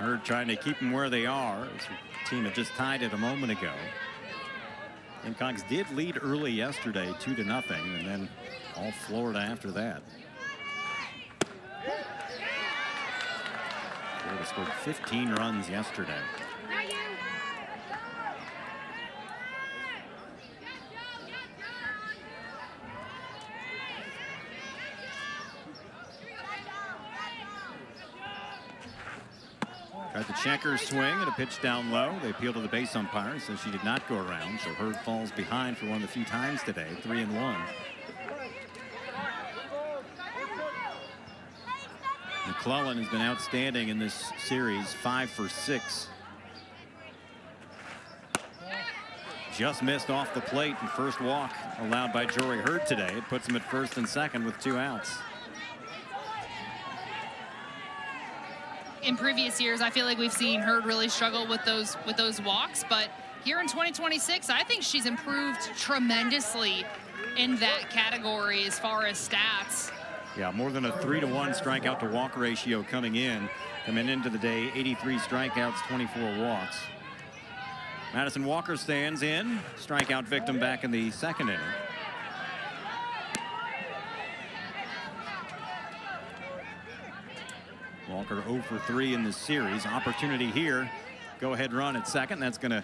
Hurd trying to keep them where they are. As her team had just tied it a moment ago. Gamecocks did lead early yesterday, 2-0, and then all Florida after that. Florida scored 15 runs yesterday. Tried the checker swing and a pitch down low. They appealed to the base umpire and says she did not go around. So Hurd falls behind for one of the few times today, 3-1. McClellan has been outstanding in this series, 5 for 6. Just missed off the plate and first walk allowed by Jory Hurd today. It puts him at first and second with 2 outs. In previous years, I feel like we've seen Hurd really struggle with those walks, but here in 2026, I think she's improved tremendously in that category as far as stats. Yeah, more than a 3-to-1 strikeout to walk ratio coming into the day. 83 strikeouts, 24 walks. Madison Walker stands in, strikeout victim back in the second inning. Walker 0 for 3 in this series. Opportunity here. Go ahead run at second. That's going to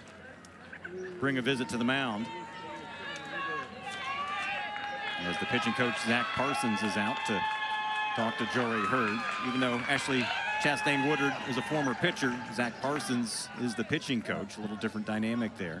bring a visit to the mound. As the pitching coach Zach Parsons is out to talk to Jory Hurd. Even though Ashley Chastain Woodard is a former pitcher, Zach Parsons is the pitching coach. A little different dynamic there.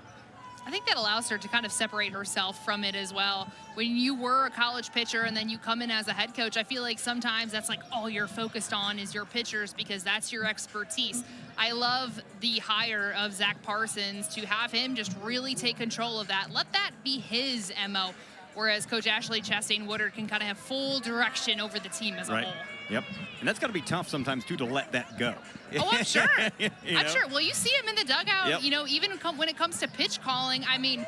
I think that allows her to kind of separate herself from it as well. When you were a college pitcher and then you come in as a head coach, I feel like sometimes that's like all you're focused on is your pitchers because that's your expertise. I love the hire of Zach Parsons to have him just really take control of that. Let that be his MO. Whereas Coach Ashley Chastain Woodard can kind of have full direction over the team as a whole. Yep. And that's got to be tough sometimes, too, to let that go. Oh, I'm sure. I'm sure. Well, you see him in the dugout, you know, even when it comes to pitch calling, I mean,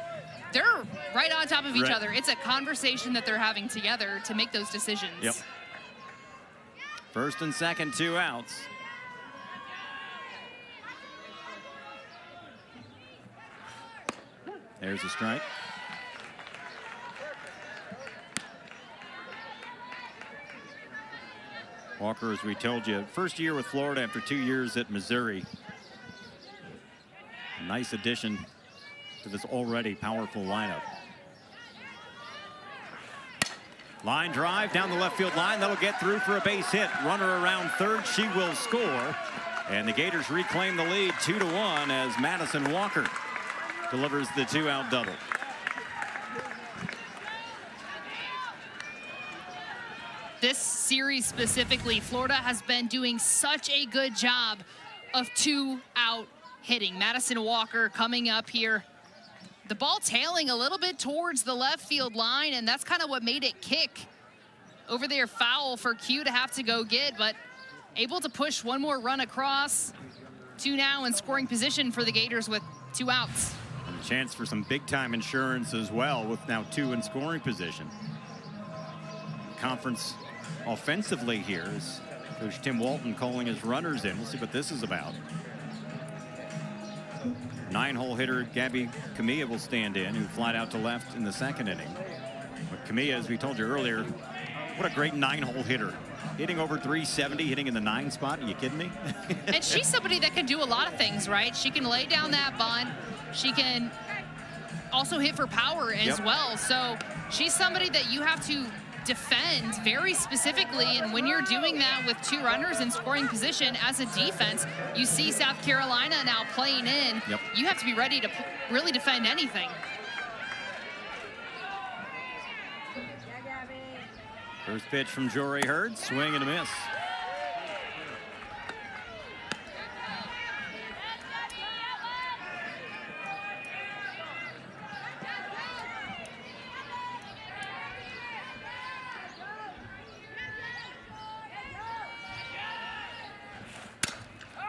they're right on top of each other. It's a conversation that they're having together to make those decisions. Yep. First and second, 2 outs. There's a strike. Walker, as we told you, first year with Florida after 2 years at Missouri. A nice addition to this already powerful lineup. Line drive down the left field line. That'll get through for a base hit. Runner around third. She will score. And the Gators reclaim the lead 2-1 as Madison Walker delivers the 2-out double. This series specifically, Florida has been doing such a good job of 2-out hitting. Madison Walker coming up here. The ball tailing a little bit towards the left field line, and that's kind of what made it kick over there foul for Q to have to go get, but able to push one more run across. 2 now in scoring position for the Gators with 2 outs. And a chance for some big-time insurance as well with now 2 in scoring position. Conference offensively here is Coach Tim Walton calling his runners in. We'll see what this is about. 9-hole hitter Gabby Camilla will stand in, who flied out to left in the second inning. But Camilla, as we told you earlier, what a great 9-hole hitter. Hitting over 370, hitting in the 9 spot. Are you kidding me? And she's somebody that can do a lot of things, right? She can lay down that bunt. She can also hit for power as well. So she's somebody that you have to defend very specifically, and when you're doing that with 2 runners in scoring position as a defense, you see South Carolina now playing in. You have to be ready to really defend anything. First pitch from Jory Hurd, swing and a miss.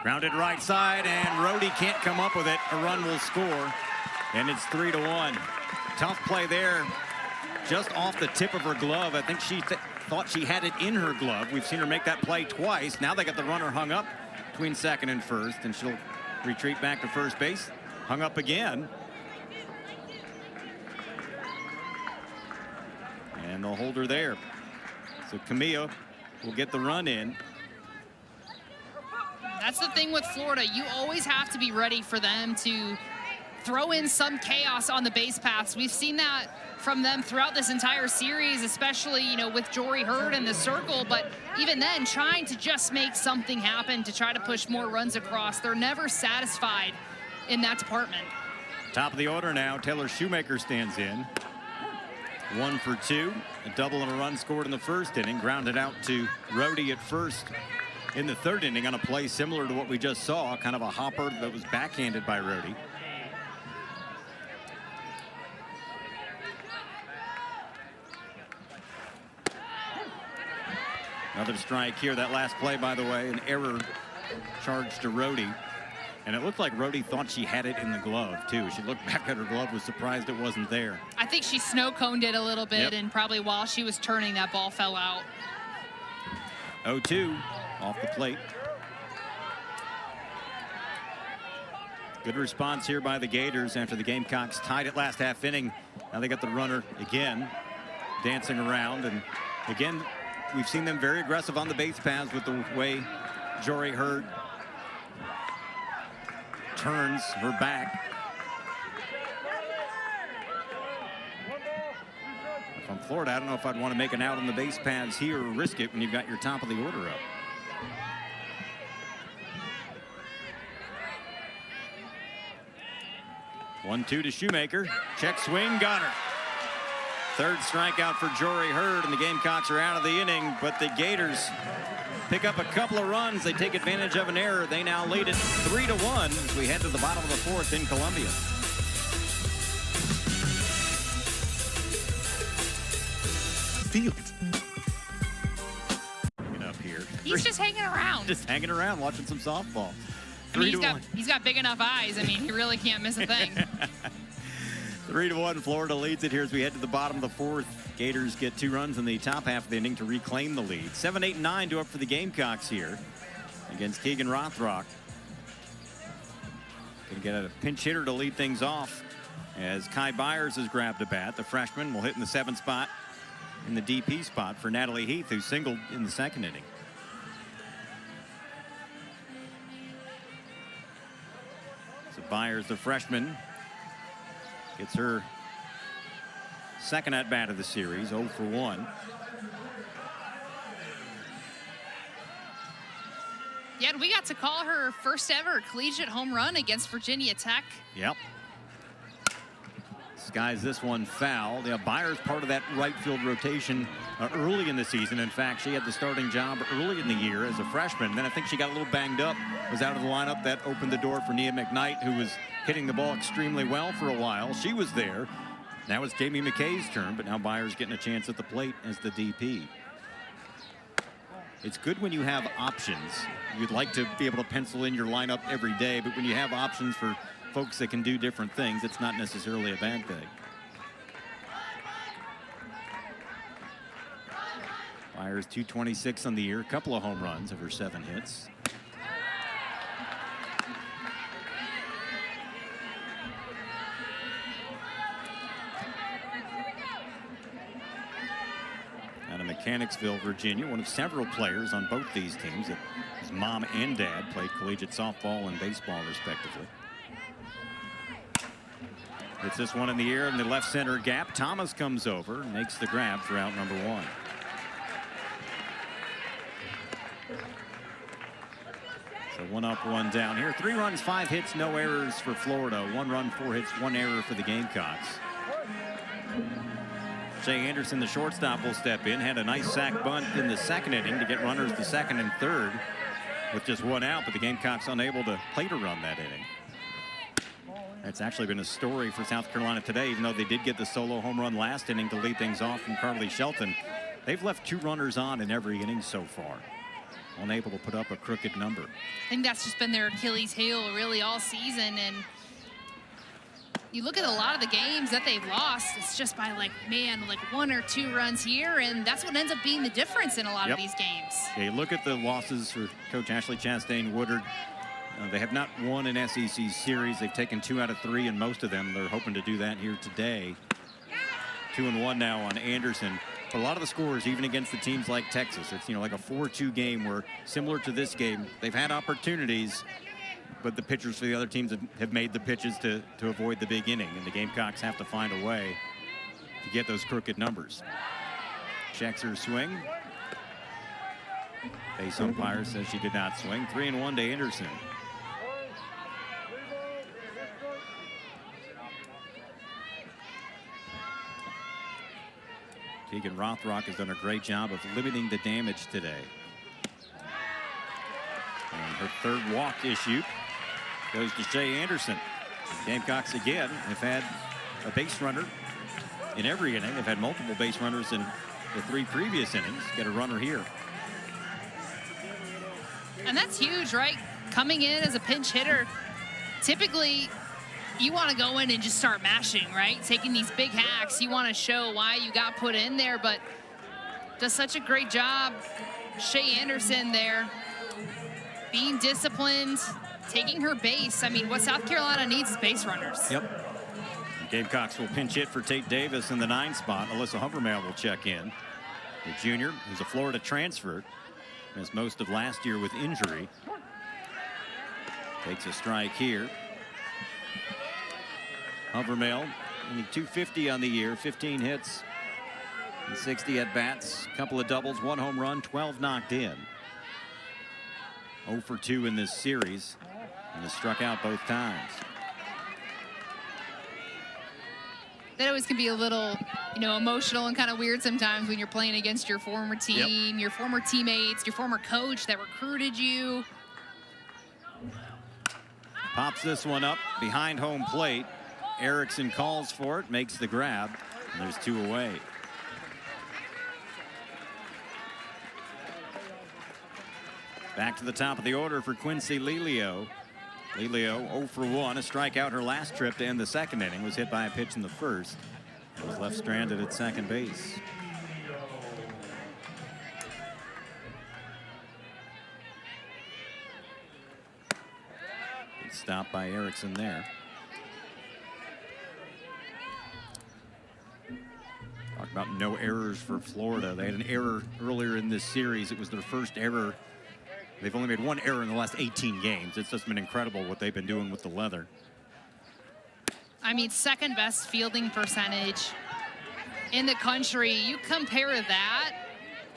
Grounded right side, and Rhodey can't come up with it. A run will score, and it's 3-1. Tough play there, just off the tip of her glove. I think she thought she had it in her glove. We've seen her make that play twice. Now they got the runner hung up between second and first, and she'll retreat back to first base. Hung up again. And they'll hold her there. So Camilla will get the run in. That's the thing with Florida. You always have to be ready for them to throw in some chaos on the base paths. We've seen that from them throughout this entire series, especially, you know, with Jory Hurd in the circle. But even then, trying to just make something happen to try to push more runs across. They're never satisfied in that department. Top of the order now. Taylor Shoemaker stands in. 1 for 2. A double and a run scored in the first inning. Grounded out to Rhodey at first in the third inning on a play similar to what we just saw. Kind of a hopper that was backhanded by Rhodey. Another strike here. That last play, by the way, an error charged to Rhodey. And it looked like Rhodey thought she had it in the glove, too. She looked back at her glove, was surprised it wasn't there. I think she snow-coned it a little bit, Yep. and probably while she was turning, that ball fell out. 0-2 off the plate. Good response here by the Gators after the Gamecocks tied it last half inning. Now they got the runner again, dancing around. And again, we've seen them very aggressive on the base paths with the way Jory Hurd turns her back. If I'm Florida, I don't know if I'd want to make an out on the base paths here or risk it when you've got your top of the order up. One-two to Shoemaker. Check swing, got her. Third strikeout for Jory Hurd, and the Gamecocks are out of the inning, but the Gators pick up a couple of runs. They take advantage of an error. They now lead it 3-1 as we head to the bottom of the fourth in Columbia. Field. Get up here. He's just hanging around. Just hanging around, watching some softball. I mean, 3-1. he's got big enough eyes. I mean, he really can't miss a thing. 3-1, Florida leads it here as we head to the bottom of the fourth. Gators get 2 runs in the top half of the inning to reclaim the lead. 7, 8, 9 to up for the Gamecocks here against Keegan Rothrock. Gonna get a pinch hitter to lead things off as Kai Byers has grabbed a bat. The freshman will hit in the 7th spot in the DP spot for Natalie Heath, who singled in the second inning. So Byers, the freshman, gets her second at bat of the series, 0 for 1. Yeah, and we got to call her first ever collegiate home run against Virginia Tech. Yep. Skies this one foul. Yeah, Byers part of that right field rotation early in the season. In fact, she had the starting job early in the year as a freshman. Then I think she got a little banged up, was out of the lineup. That opened the door for Nia McKnight, who was hitting the ball extremely well for a while. She was there. Now it's Jamie McKay's turn, but now Byers getting a chance at the plate as the DP. It's good when you have options. You'd like to be able to pencil in your lineup every day, but when you have options for folks that can do different things, it's not necessarily a bad thing. Byers 226 on the year, a couple of home runs of her 7 hits. Out of Mechanicsville, Virginia, one of several players on both these teams that his mom and dad played collegiate softball and baseball respectively. It's this one in the air in the left center gap. Thomas comes over and makes the grab for out number 1. So 1 up, 1 down here. 3 runs, 5 hits, no errors for Florida. 1 run, 4 hits, 1 error for the Gamecocks. Shay Anderson, the shortstop, will step in. Had a nice sac bunt in the second inning to get runners to second and third with just 1 out, but the Gamecocks unable to plate a run that inning. That's actually been a story for South Carolina today, even though they did get the solo home run last inning to lead things off from Carly Shelton. They've left 2 runners on in every inning so far. Unable to put up a crooked number. I think that's just been their Achilles heel really all season. And you look at a lot of the games that they've lost, it's just by like 1 or 2 runs here, and that's what ends up being the difference in a lot of these games. Yeah, you look at the losses for Coach Ashley Chastain Woodard. They have not won an SEC series. They've taken 2 out of 3 in most of them. They're hoping to do that here today. 2-1 now on Anderson. But a lot of the scores, even against the teams like Texas, it's like a 4-2 game where, similar to this game, they've had opportunities, but the pitchers for the other teams have made the pitches to avoid the big inning, and the Gamecocks have to find a way to get those crooked numbers. Checks her swing. Base umpire says she did not swing. 3-1 to Anderson. Keegan Rothrock has done a great job of limiting the damage today. And her 3rd walk issued goes to Shea Anderson. Gamecocks again have had a base runner in every inning. They've had multiple base runners in the 3 previous innings. Get a runner here. And that's huge, right? Coming in as a pinch hitter, typically you want to go in and just start mashing, right? Taking these big hacks. You want to show why you got put in there, but does such a great job. Shea Anderson there being disciplined, taking her base. I mean, what South Carolina needs is base runners. Yep. Gamecocks will pinch hit for Tate Davis in the 9 spot. Alyssa Humbermail will check in. The junior, who's a Florida transfer, missed most of last year with injury. Takes a strike here. Humbermail, only 250 on the year, 15 hits and 60 at bats, couple of doubles, 1 home run, 12 knocked in. 0 for 2 in this series, and has struck out both times. That always can be a little, emotional and kind of weird sometimes when you're playing against your former team, your former teammates, your former coach that recruited you. Pops this one up behind home plate. Erickson calls for it, makes the grab, and there's 2 away. Back to the top of the order for Quincy Lelio. Lelio 0 for 1, a strikeout her last trip to end the 2nd inning. Was hit by a pitch in the 1st. Was left stranded at second base. Good stop by Erickson there. Talk about no errors for Florida. They had an error earlier in this series. It was their first error. They've only made 1 error in the last 18 games. It's just been incredible what they've been doing with the leather. I mean, 2nd best fielding percentage in the country. You compare that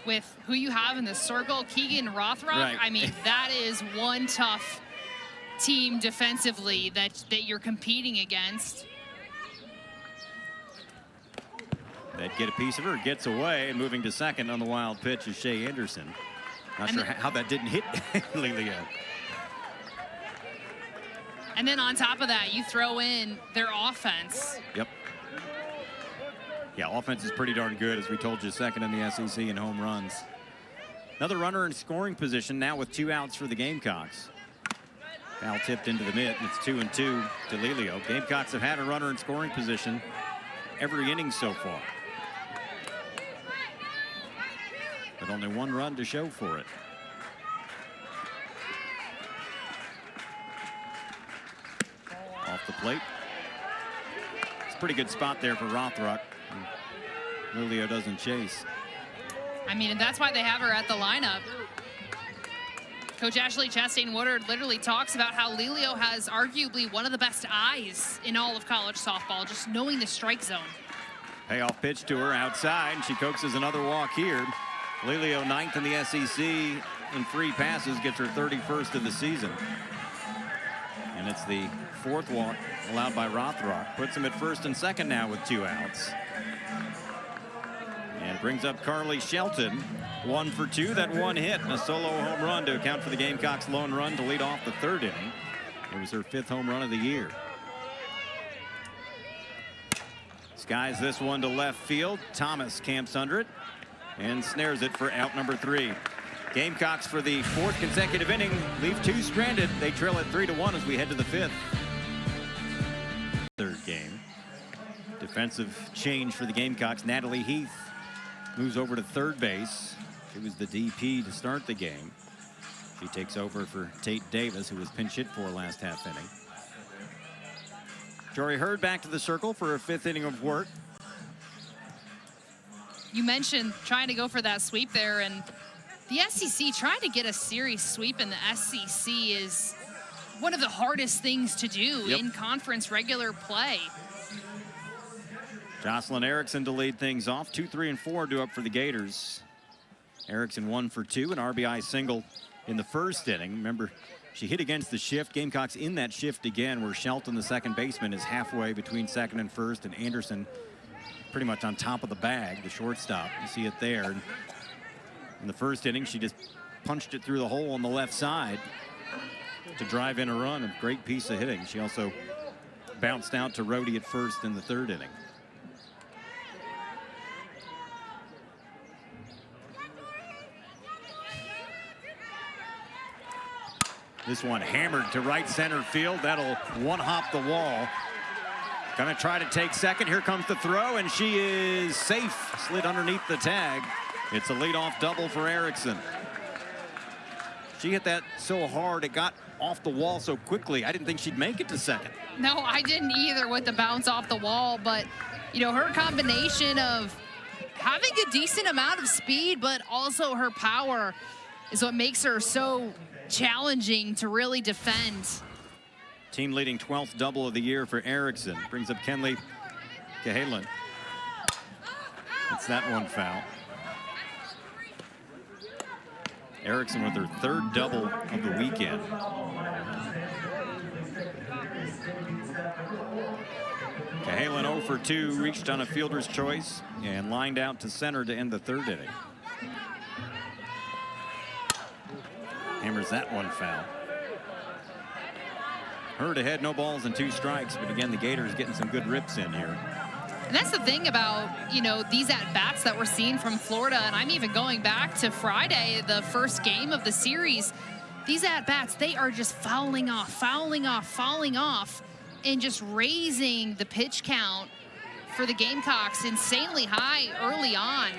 with who you have in the circle, Keegan Rothrock. Right. I mean, that is one tough team defensively that you're competing against. They'd get a piece of her, gets away, and moving to 2nd on the wild pitch is Shea Anderson. Not sure how that didn't hit Lelio. And then on top of that, you throw in their offense. Yep. Yeah, offense is pretty darn good, as we told you, 2nd in the SEC in home runs. Another runner in scoring position now with 2 outs for the Gamecocks. Foul tipped into the net, and it's 2-2 to Lelio. Gamecocks have had a runner in scoring position every inning so far, but only 1 run to show for it. Off the plate. It's a pretty good spot there for Rothrock. Lelio doesn't chase. I mean, and that's why they have her at the lineup. Coach Ashley Chastain Woodard literally talks about how Lelio has arguably one of the best eyes in all of college softball, just knowing the strike zone. Payoff pitch to her outside, and she coaxes another walk here. Lelio 9th in the SEC in free passes, gets her 31st of the season. And it's the 4th walk allowed by Rothrock. Puts him at 1st and 2nd now with 2 outs. And brings up Carly Shelton. 1 for 2, that 1 hit, and a solo home run to account for the Gamecocks' lone run to lead off the 3rd inning. It was her 5th home run of the year. Skies this one to left field. Thomas camps under it and snares it for out number 3. Gamecocks, for the 4th consecutive inning, leave 2 stranded. They trail at 3-1 as we head to the 5th. 3rd game. Defensive change for the Gamecocks. Natalie Heath moves over to third base. She was the DP to start the game. She takes over for Tate Davis, who was pinch hit for last half inning. Jory Hurd back to the circle for a fifth inning of work. You mentioned trying to go for that sweep there, and the SEC, trying to get a series sweep in the SEC is one of the hardest things to do in conference regular play. Jocelyn Erickson to lead things off. 2, 3, and 4 due up for the Gators. Erickson 1 for 2, an RBI single in the first inning. Remember, she hit against the shift. Gamecocks in that shift again, where Shelton, the second baseman, is halfway between second and first, and Anderson pretty much on top of the bag, the shortstop. You see it there. In the first inning, she just punched it through the hole on the left side to drive in a run. A great piece of hitting. She also bounced out to Rhodey at first in the third inning. This one hammered to right center field. That'll one-hop the wall. Gonna try to take second. Here comes the throw, and she is safe. Slid underneath the tag. It's a leadoff double for Erickson. She hit that so hard, it got off the wall so quickly. I didn't think she'd make it to second. No, I didn't either with the bounce off the wall, but you know, her combination of having a decent amount of speed, but also her power is what makes her so challenging to really defend. Team leading 12th double of the year for Erickson. Brings up Kenley Cahalan. It's that one foul. Erickson with her third double of the weekend. Cahalan 0 for 2, reached on a fielder's choice and lined out to center to end the third inning. Hammers that one foul. Hurd ahead, no balls and 2 strikes, but again, the Gators getting some good rips in here. And that's the thing about, you know, these at-bats that we're seeing from Florida, and I'm even going back to Friday, the first game of the series. These at-bats, they are just fouling off, and just raising the pitch count for the Gamecocks insanely high early on.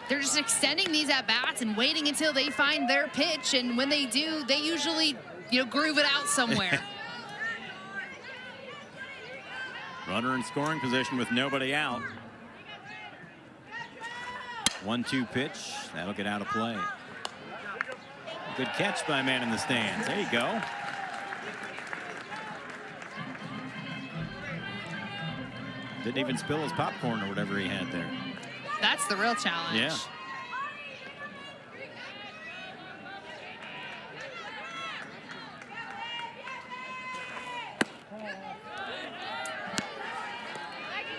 They're just extending these at-bats and waiting until they find their pitch, and when they do, they usually, you know, groove it out somewhere. Runner in scoring position with nobody out. 1-2 pitch. That'll get out of play. Good catch by a man in the stands. There you go. Didn't even spill his popcorn or whatever he had there. That's the real challenge. Yeah.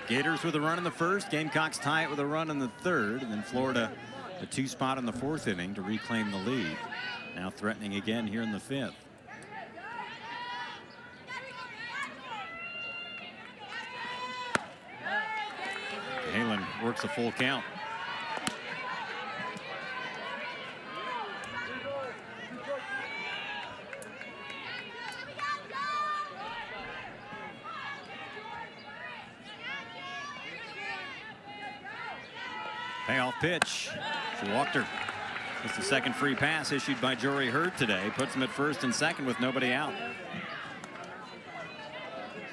Gators with a run in the first. Gamecocks tie it with a run in the third. And then Florida a 2 spot in the fourth inning to reclaim the lead. Now threatening again here in the fifth. Cahalan works a full count. Payoff pitch. She walked her. It's the second free pass issued by Jory Hurd today. Puts him at first and second with nobody out.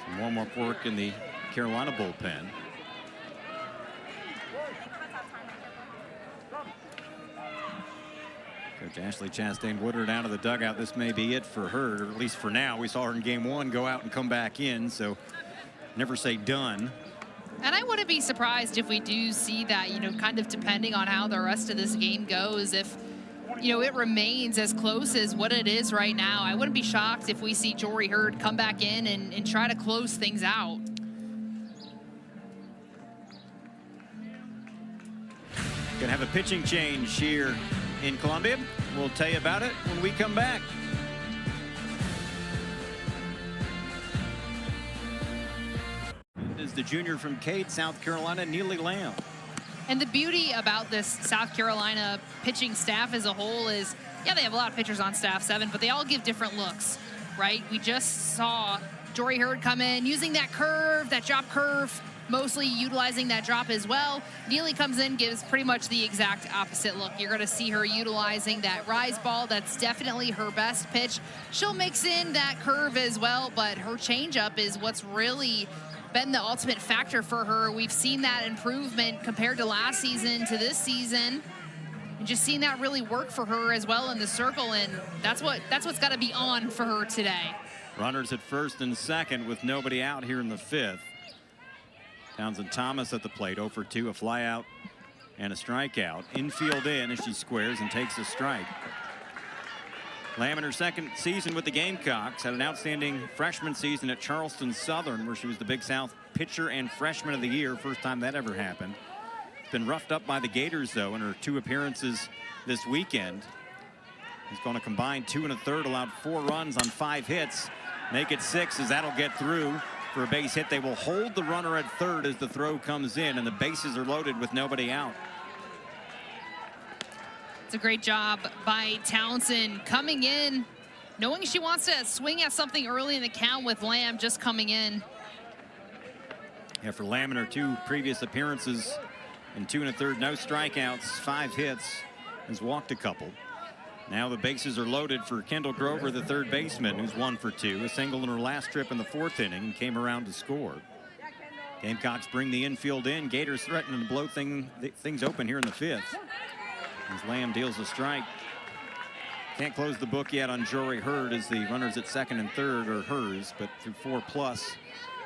Some warm-up work in the Carolina bullpen. Coach Ashley Chastain Woodard out of the dugout. This may be it for Hurd, or at least for now. We saw her in game 1 go out and come back in, so never say done. And I wouldn't be surprised if we do see that, you know, kind of depending on how the rest of this game goes. If, you know, it remains as close as what it is right now, I wouldn't be shocked if we see Jory Hurd come back in and try to close things out. Gonna have a pitching change here in Columbia. We'll tell you about it when we come back. Is the junior from Cade, South Carolina, Neely Lamb. And the beauty about this South Carolina pitching staff as a whole is, yeah, they have a lot of pitchers on staff, 7, but they all give different looks, right? We just saw Jory Hurd come in using that curve, that drop curve, mostly utilizing that drop as well. Neely comes in, gives pretty much the exact opposite look. You're going to see her utilizing that rise ball. That's definitely her best pitch. She'll mix in that curve as well, but her changeup is what's really been the ultimate factor for her. We've seen that improvement compared to last season to this season. And just seeing that really work for her as well in the circle, and that's what's got to be on for her today. Runners at first and second with nobody out here in the fifth. Townsend Thomas at the plate, 0 for 2, a fly out and a strikeout. Infield in as she squares and takes a strike. Lamb in her second season with the Gamecocks had an outstanding freshman season at Charleston Southern, where she was the Big South pitcher and freshman of the year. First time that ever happened. Been roughed up by the Gators, though, in her 2 appearances this weekend. He's going to combine 2 1/3, allowed 4 runs on 5 hits. Make it 6 as that'll get through for a base hit. They will hold the runner at third as the throw comes in, and the bases are loaded with nobody out. It's a great job by Townsend coming in, knowing she wants to swing at something early in the count with Lamb just coming in. Yeah, for Lamb in her 2 previous appearances, in 2 1/3, no strikeouts, 5 hits, has walked a couple. Now the bases are loaded for Kendall Grover, the third baseman, who's 1 for 2, a single in her last trip in the 4th inning and came around to score. Gamecocks bring the infield in. Gators threatening to blow things open here in the 5th. As Lamb deals a strike. Can't close the book yet on Jory Hurd as the runners at second and third are hers, but through 4+,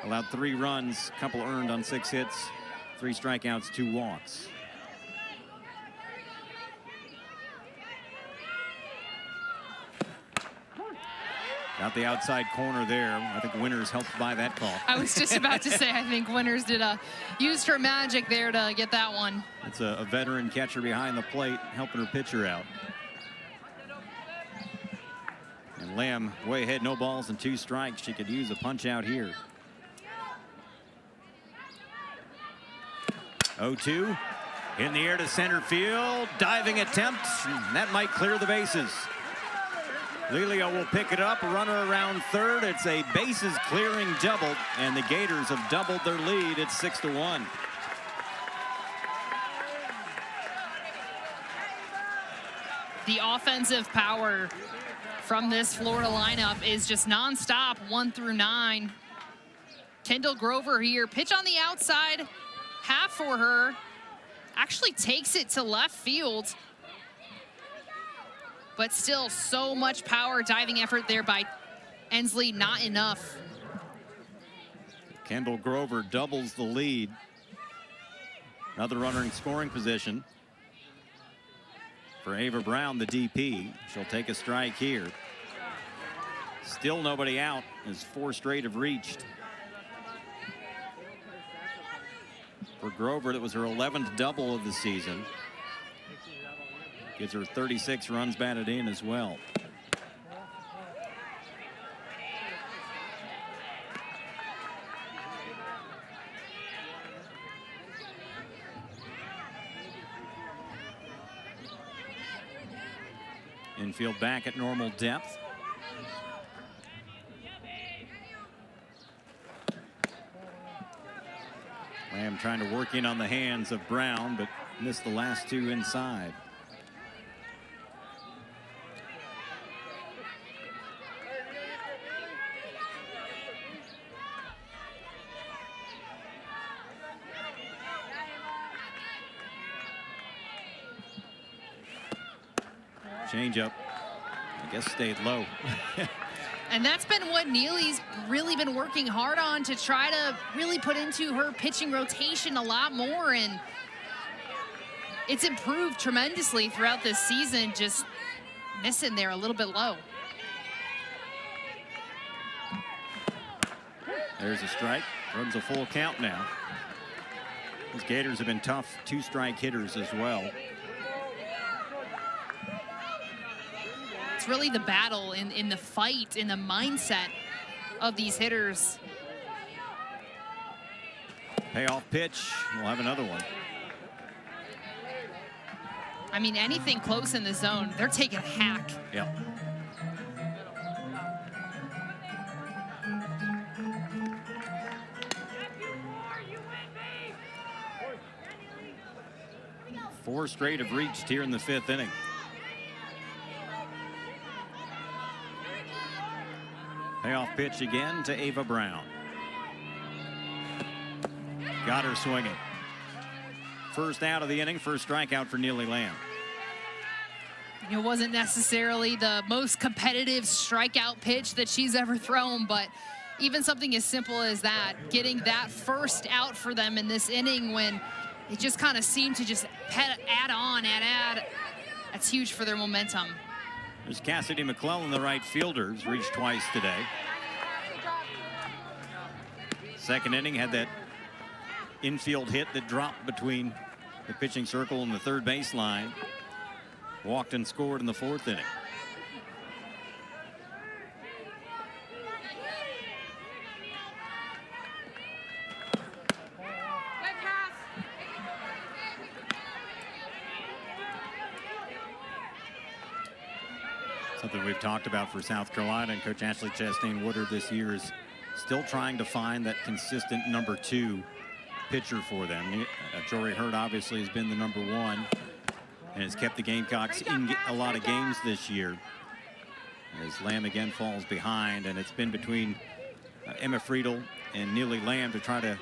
allowed 3 runs, couple earned on 6 hits. 3 strikeouts, 2 walks. Got the outside corner there. I think Winters helped by that call. I was just about to say, I think Winters used her magic there to get that one. It's a veteran catcher behind the plate, helping her pitcher out. And Lamb way ahead, no balls and 2 strikes. She could use a punch out here. 0-2 in the air to center field. Diving attempt. That might clear the bases. Lelio will pick it up. A runner around third. It's a bases clearing double, and the Gators have doubled their lead. It's 6-1. The offensive power from this Florida lineup is just nonstop, 1 through 9. Kendall Grover here, pitch on the outside. Half for her, actually takes it to left field, but still so much power. Diving effort there by Ensley, not enough. Kendall Grover doubles the lead. Another runner in scoring position for Ava Brown, the DP. She'll take a strike here. Still nobody out as 4 straight have reached. For Grover, that was her 11th double of the season. Gives her 36 runs batted in as well. Infield back at normal depth. Lamb trying to work in on the hands of Brown, but missed the last 2 inside. Changeup, I guess, stayed low. And that's been what Neely's really been working hard on, to try to really put into her pitching rotation a lot more, and it's improved tremendously throughout this season, just missing there a little bit low. There's a strike, runs a full count now. These Gators have been tough 2-strike hitters as well. It's really the battle in the fight, in the mindset of these hitters. Payoff pitch, we'll have another one. I mean, anything close in the zone, they're taking a hack. Yep. 4 straight have reached here in the 5th inning. Payoff pitch again to Ava Brown. Got her swinging. First out of the inning, first strikeout for Neely Lamb. It wasn't necessarily the most competitive strikeout pitch that she's ever thrown, but even something as simple as that, getting that first out for them in this inning when it just kind of seemed to just add, that's huge for their momentum. There's Cassidy McClellan, the right fielder, who's reached twice today. Second inning had that infield hit that dropped between the pitching circle and the third base line. Walked and scored in the 4th inning. Something we've talked about for South Carolina, and Coach Ashley Chastain Woodard this year is still trying to find that consistent number 2 pitcher for them. Jory Hurd obviously has been the number 1 and has kept the Gamecocks in a lot of games this year. As Lamb again falls behind, and it's been between Emma Friedel and Neely Lamb to try to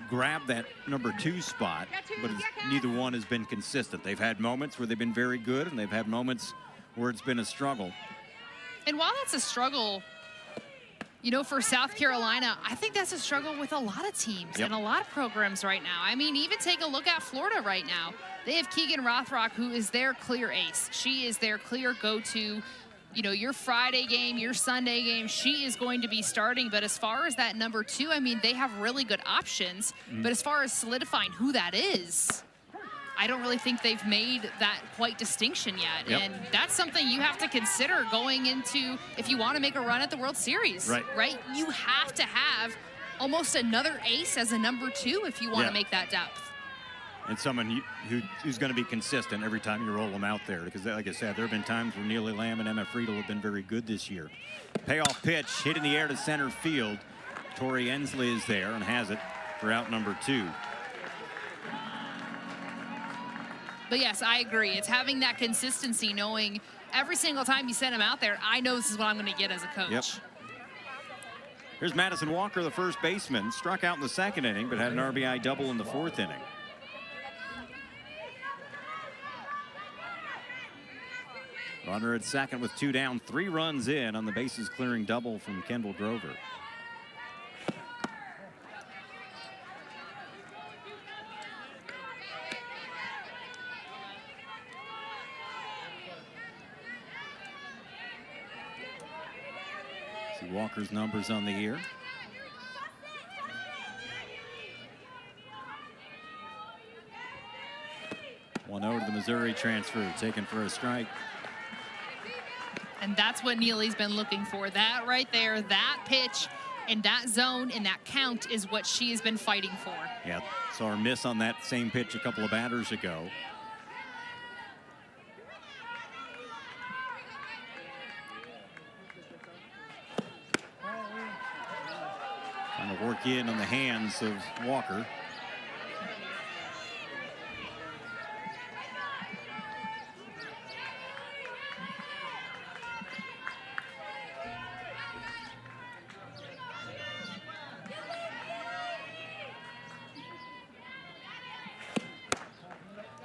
grab that number 2 spot, but neither one has been consistent. They've had moments where they've been very good, and they've had moments where it's been a struggle. And while that's a struggle, you know, for South Carolina, I think that's a struggle with a lot of teams and a lot of programs right now. I mean, even take a look at Florida right now. They have Keegan Rothrock, who is their clear ace. She is their clear go-to. You know, your Friday game, your Sunday game, she is going to be starting. But as far as that number 2, I mean, they have really good options. But as far as solidifying who that is, I don't really think they've made that quite distinction yet. And that's something you have to consider going into if you want to make a run at the World Series. Right? You have to have almost another ace as a number 2 if you want to make that depth. And someone who's going to be consistent every time you roll them out there. Because, like I said, there have been times where Neely Lamb and Emma Friedel have been very good this year. Payoff pitch, hit in the air to center field. Tori Ensley is there and has it for out number 2. But yes, I agree. It's having that consistency, knowing every single time you send him out there, I know this is what I'm going to get as a coach. Here's Madison Walker, the first baseman. Struck out in the 2nd inning, but had an RBI double in the 4th inning. Runner at second with 2 down, 3 runs in on the bases clearing double from Kendall Grover. See Walker's numbers on the year. One over to the Missouri transfer, taken for a strike. And that's what Neely's been looking for. That right there, that pitch and that zone and that count is what she has been fighting for. Yeah, saw her miss on that same pitch a couple of batters ago. Trying to work in on the hands of Walker.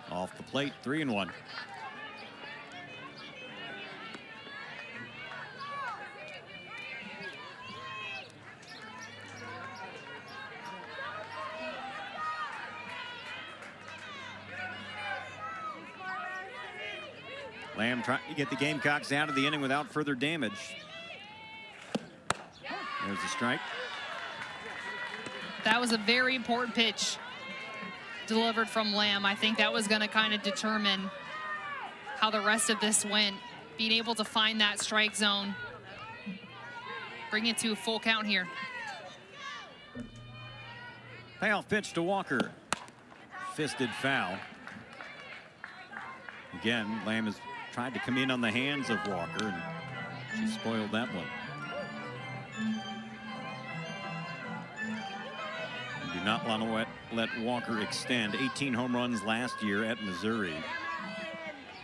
Off the plate, 3-1. Lamb trying to get the Gamecocks out of the inning without further damage. There's the strike. That was a very important pitch delivered from Lamb. I think that was going to kind of determine how the rest of this went. Being able to find that strike zone, bring it to a full count here. Payoff pitch to Walker. Fisted foul. Again, Lamb has tried to come in on the hands of Walker, and she spoiled that one. Do not want to let Walker extend. 18 home runs last year at Missouri.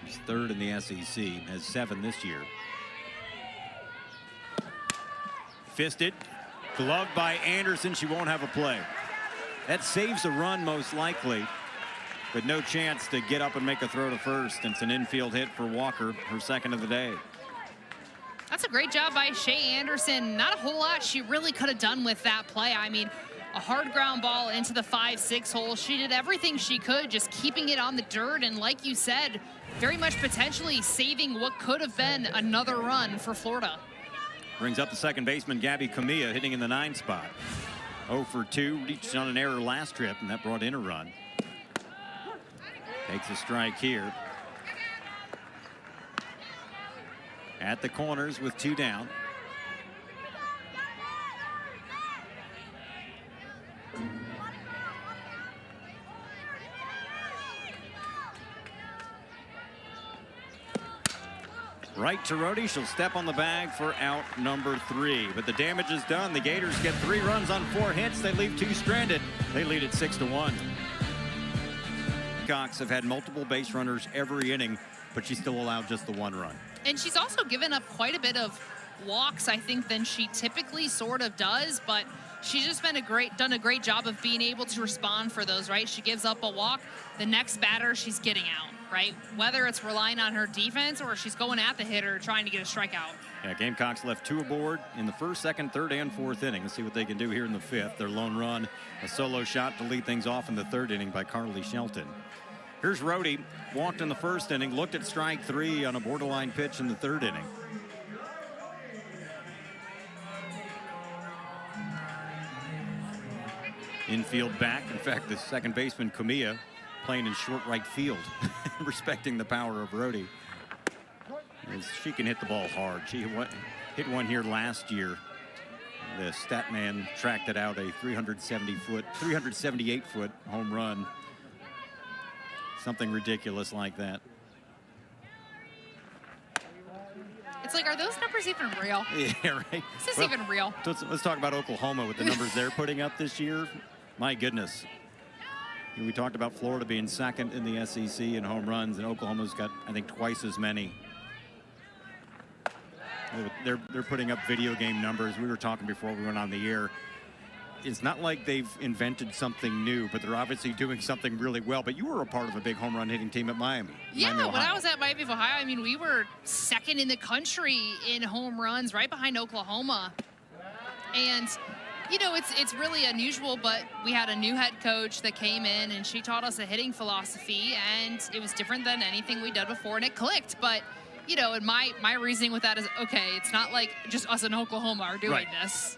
He's third in the SEC, has 7 this year. Fisted, gloved by Anderson. She won't have a play. That saves a run most likely, but no chance to get up and make a throw to first. It's an infield hit for Walker, her second of the day. That's a great job by Shea Anderson. Not a whole lot she really could have done with that play. I mean, a hard ground ball into the 5-6 hole. She did everything she could, just keeping it on the dirt. And like you said, very much potentially saving what could have been another run for Florida. Brings up the second baseman, Gabby Camilla, hitting in the 9 spot. 0 for 2, reached on an error last trip, and that brought in a run. Takes a strike here. At the corners with 2 down. Right to Rhodey. She'll step on the bag for out number 3. But the damage is done. The Gators get 3 runs on 4 hits. They leave 2 stranded. They lead it 6-1. Gamecocks have had multiple base runners every inning, but she still allowed just the 1 run. And she's also given up quite a bit of walks, I think, than she typically sort of does. But she's just been done a great job of being able to respond for those, right? She gives up a walk. The next batter, she's getting out, right? Whether it's relying on her defense or she's going at the hitter trying to get a strikeout. Yeah, Gamecocks left 2 aboard in the 1st, 2nd, 3rd, and 4th inning. Let's see what they can do here in the 5th. Their lone run, a solo shot to lead things off in the 3rd inning by Carly Shelton. Here's Rhodey, walked in the 1st inning, looked at strike 3 on a borderline pitch in the 3rd inning. Infield back. In fact, the second baseman, Camilla, playing in short right field, respecting the power of Rhodey. She can hit the ball hard. She hit one here last year. The stat man tracked it out, a 378-foot home run. Something ridiculous like that. It's like, are those numbers even real? Yeah, right. Is this even real? Let's talk about Oklahoma with the numbers they're putting up this year. My goodness. We talked about Florida being 2nd in the SEC in home runs, and Oklahoma's got, I think, twice as many. They're putting up video game numbers. We were talking before we went on the air. It's not like they've invented something new, but they're obviously doing something really well. But you were a part of a big home run hitting team at Miami. Yeah, when I was at Miami of Ohio, I mean, we were 2nd in the country in home runs, right behind Oklahoma. And, you know, it's really unusual, but we had a new head coach that came in, and she taught us a hitting philosophy, and it was different than anything we'd done before, and it clicked. But, you know, and my reasoning with that is, okay, it's not like just us in Oklahoma are doing this.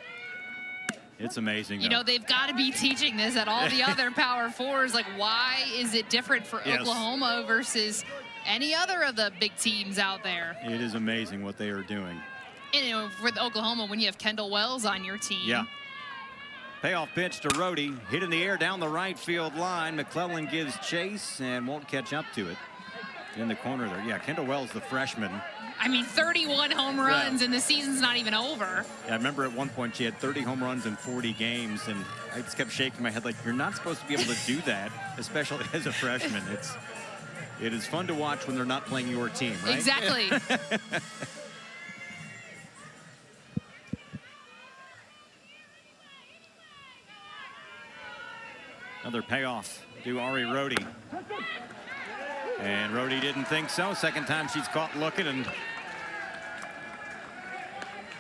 It's amazing. You know, they've got to be teaching this at all the other Power Fours. Like, why is it different for Oklahoma versus any other of the big teams out there? It is amazing what they are doing. And, you know, with Oklahoma, when you have Kendall Wells on your team. Yeah. Payoff pitch to Rhodey. Hit in the air down the right field line. McClellan gives chase and won't catch up to it. In the corner there. Yeah, Kendall Wells, the freshman. I mean, 31 home runs, and the season's not even over. Yeah, I remember at one point she had 30 home runs in 40 games, and I just kept shaking my head like, you're not supposed to be able to do that, especially as a freshman. It is fun to watch when they're not playing your team, right? Exactly. Another payoff to Ari Rhodey. And Rhodey didn't think so. Second time she's caught looking, and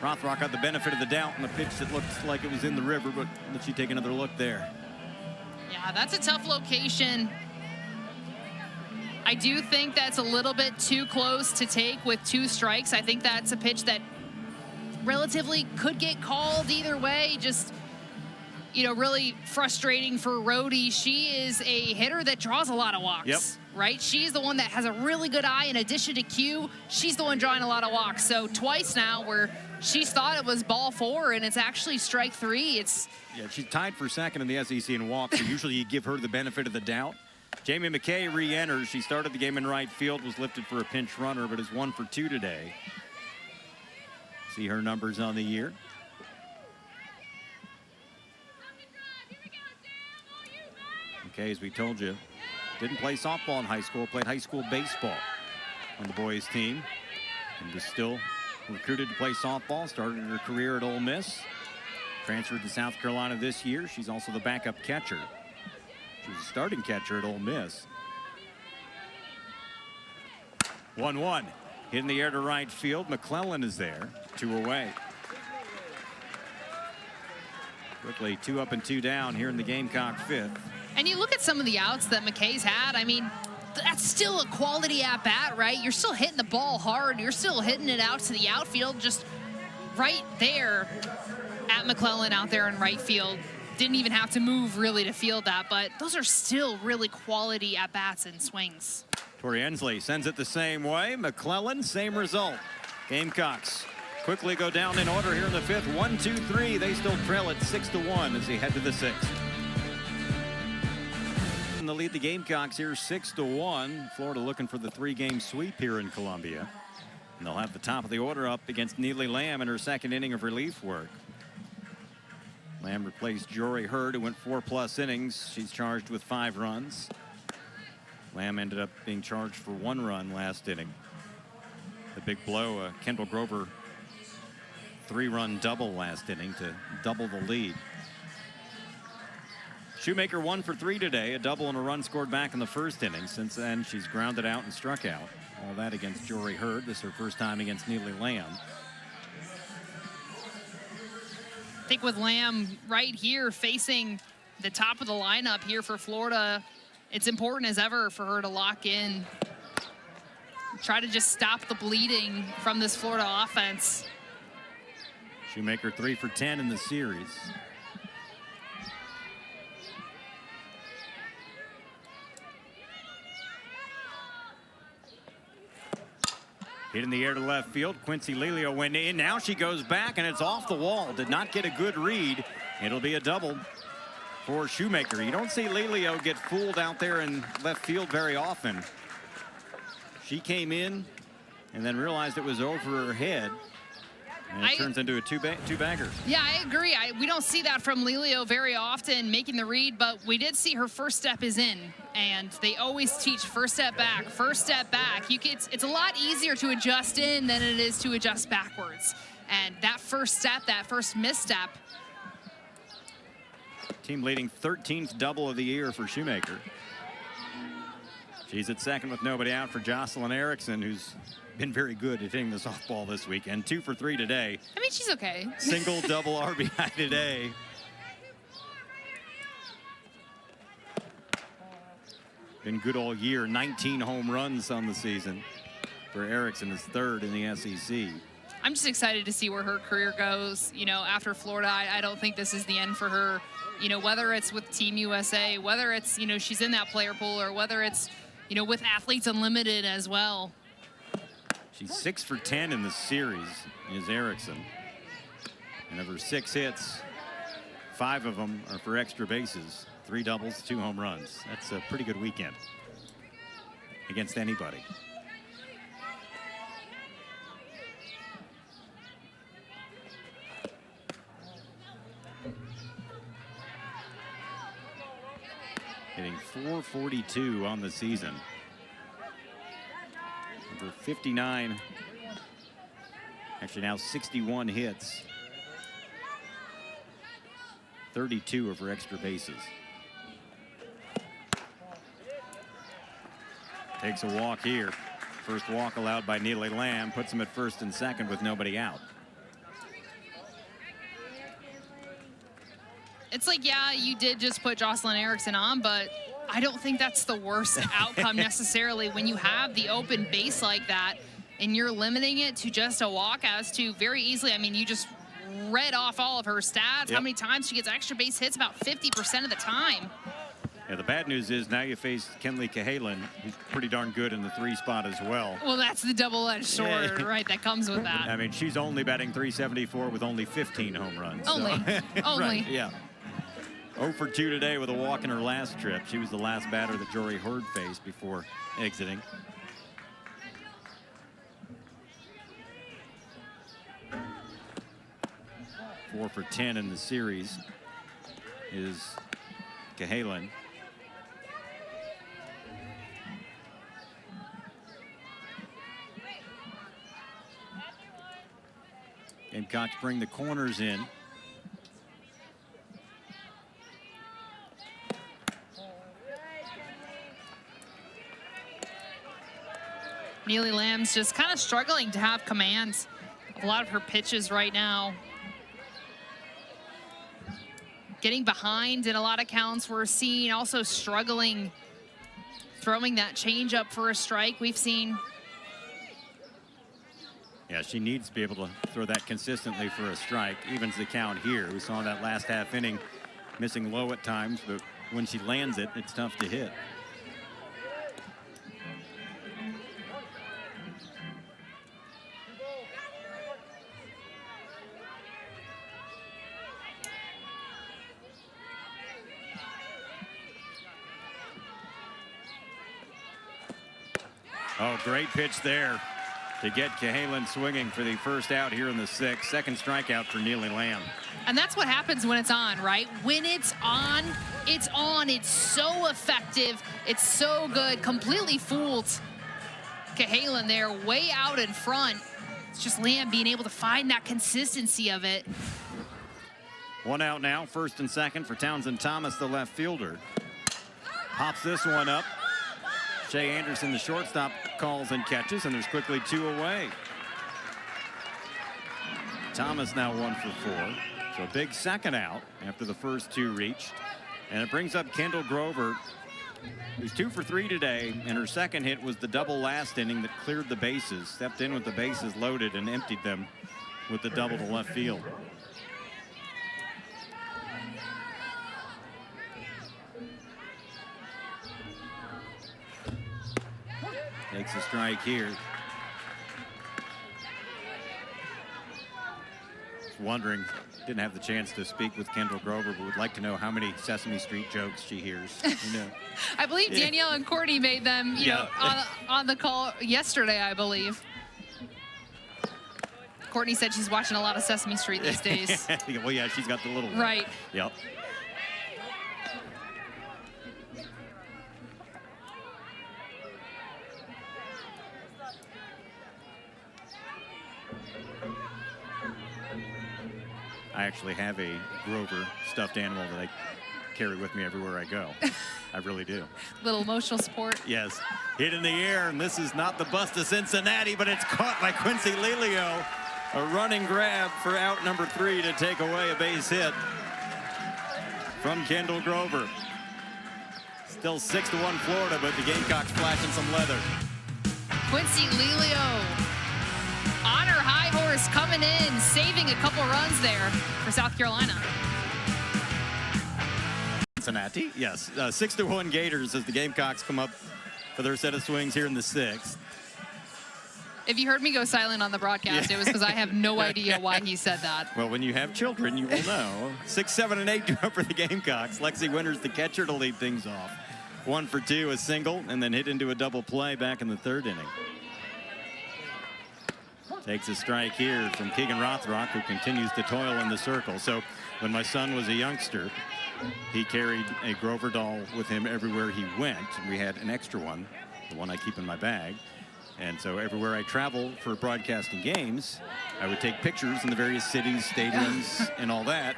Rothrock got the benefit of the doubt on the pitch that looked like it was in the river, but let you take another look there. Yeah, that's a tough location. I do think that's a little bit too close to take with 2 strikes. I think that's a pitch that relatively could get called either way. Just, you know, really frustrating for Rhodey. She is a hitter that draws a lot of walks. Yep. Right? She's the one that has a really good eye. In addition to Q, she's the one drawing a lot of walks. So twice now where she's thought it was ball 4 and it's actually strike 3. Yeah, she's tied for 2nd in the SEC in walks. So usually you give her the benefit of the doubt. Jamie McKay re-enters. She started the game in right field, was lifted for a pinch runner, but is 1 for 2 today. See her numbers on the year. McKay, as we told you, didn't play softball in high school, played high school baseball on the boys team, and was still recruited to play softball. Started her career at Ole Miss, transferred to South Carolina this year. She's also the backup catcher. She was a starting catcher at Ole Miss. 1-1. Hit in the air to right field. McClellan is there. 2 away. Quickly 2 up and 2 down here in the Gamecock 5th. And you look at some of the outs that McKay's had. I mean, that's still a quality at bat, right? You're still hitting the ball hard. You're still hitting it out to the outfield, just right there at McClellan out there in right field. Didn't even have to move really to field that, but those are still really quality at bats and swings. Tori Ensley sends it the same way. McClellan, same result. Gamecocks quickly go down in order here in the 5th. 1, 2, 3. They still trail it 6-1 as they head to the 6th. And they'll lead the Gamecocks here 6-1. Florida looking for the 3-game sweep here in Columbia. And they'll have the top of the order up against Neely Lamb in her 2nd inning of relief work. Lamb replaced Jory Hurd, who went 4+ innings. She's charged with 5 runs. Lamb ended up being charged for 1 run last inning. The big blow, Kendall Grover 3-run double last inning to double the lead. Shoemaker 1 for 3 today, a double and a run scored back in the 1st inning. Since then, she's grounded out and struck out. All that against Jory Hurd. This is her first time against Neely Lamb. I think with Lamb right here facing the top of the lineup here for Florida, it's important as ever for her to lock in. Try to just stop the bleeding from this Florida offense. Shoemaker 3 for 10 in the series. Hit in the air to left field. Quincy Lelio went in. Now she goes back, and it's off the wall. Did not get a good read. It'll be a double for Shoemaker. You don't see Lelio get fooled out there in left field very often. She came in and then realized it was over her head. And it turns into a two-bagger. Yeah, I agree. We don't see that from Lelio very often, making the read, but we did see her first step is in, and they always teach first step back, first step back. It's a lot easier to adjust in than it is to adjust backwards. And that first step, that first misstep. Team leading 13th double of the year for Shoemaker. She's at 2nd with nobody out for Jocelyn Erickson, who's been very good at hitting the softball this weekend. 2 for 3 today. I mean, she's okay. Single, double RBI today. Been good all year. 19 home runs on the season for Erickson, is 3rd in the SEC. I'm just excited to see where her career goes. You know, after Florida, I don't think this is the end for her. You know, whether it's with Team USA, whether it's, you know, she's in that player pool, or whether it's, you know, with Athletes Unlimited as well. She's 6 for 10 in the series, is Erickson. And of her 6 hits, 5 of them are for extra bases. 3 doubles, 2 home runs. That's a pretty good weekend against anybody. Hitting .442 on the season. Over 59, actually now 61 hits. 32 of her extra bases. Takes a walk here. First walk allowed by Neely Lamb, puts him at 1st and 2nd with nobody out. It's like, yeah, you did just put Jocelyn Erickson on, but I don't think that's the worst outcome necessarily when you have the open base like that and you're limiting it to just a walk as to very easily. I mean, you just read off all of her stats. Yep. How many times she gets extra base hits? About 50% of the time. Yeah, the bad news is now you face Kenley Cahalan, who's pretty darn good in the 3 spot as well. Well, that's the double-edged sword, right, that comes with that. I mean, she's only batting .374 with only 15 home runs. Only. So. Only. Right, yeah. 0 for 2 today with a walk in her last trip. She was the last batter that Jory Hurd faced before exiting. .4 for 10 in the series is Cahalan. Gamecocks bring the corners in. Neely Lamb's just kind of struggling to have command of a lot of her pitches right now. Getting behind in a lot of counts. We're seeing also struggling throwing that changeup for a strike. We've seen. Yeah, she needs to be able to throw that consistently for a strike. Evens the count here. We saw that last half inning missing low at times, but when she lands it, it's tough to hit. Oh, great pitch there to get Cahalan swinging for the first out here in the sixth. Second strikeout for Neely Lamb. And that's what happens when it's on, right? When it's on, it's on. It's so effective. It's so good. Completely fooled Cahalan there, way out in front. It's just Lamb being able to find that consistency of it. One out now, first and second for Townsend Thomas, the left fielder. Pops this one up. Shea Anderson, the shortstop, calls and catches, and there's quickly two away. Thomas now 1 for 4. So a big second out after the first two reached. And it brings up Kendall Grover, who's 2 for 3 today, and her second hit was the double last inning that cleared the bases, stepped in with the bases loaded and emptied them with the double to left field. Takes a strike here. Just wondering, didn't have the chance to speak with Kendall Grover, but would like to know how many Sesame Street jokes she hears. You know. I believe Danielle and Courtney made them, you know, on the call yesterday, I believe. Courtney said she's watching a lot of Sesame Street these days. Well, yeah, she's got the little one. Right. Yep. I actually have a Grover stuffed animal that I carry with me everywhere I go. I really do. Little emotional support. Yes. Hit in the air, and this is not the bust of Cincinnati, but it's caught by Quincy Lelio. A running grab for out number 3 to take away a base hit from Kendall Grover. Still 6-1 Florida, but the Gamecocks flashing some leather. Quincy Lelio on her high horse coming in, saving a couple runs there for South Carolina. Cincinnati, yes. 6-1 Gators as the Gamecocks come up for their set of swings here in the 6th. If you heard me go silent on the broadcast, it was because I have no idea why he said that. Well, when you have children, you will know. 6, 7, and 8 up for the Gamecocks. Lexi Winters, the catcher, to lead things off. 1 for 2, a single, and then hit into a double play back in the 3rd inning. Takes a strike here from Keegan Rothrock, who continues to toil in the circle. So when my son was a youngster, he carried a Grover doll with him everywhere he went. We had an extra one, the one I keep in my bag. And so everywhere I travel for broadcasting games, I would take pictures in the various cities, stadiums, and all that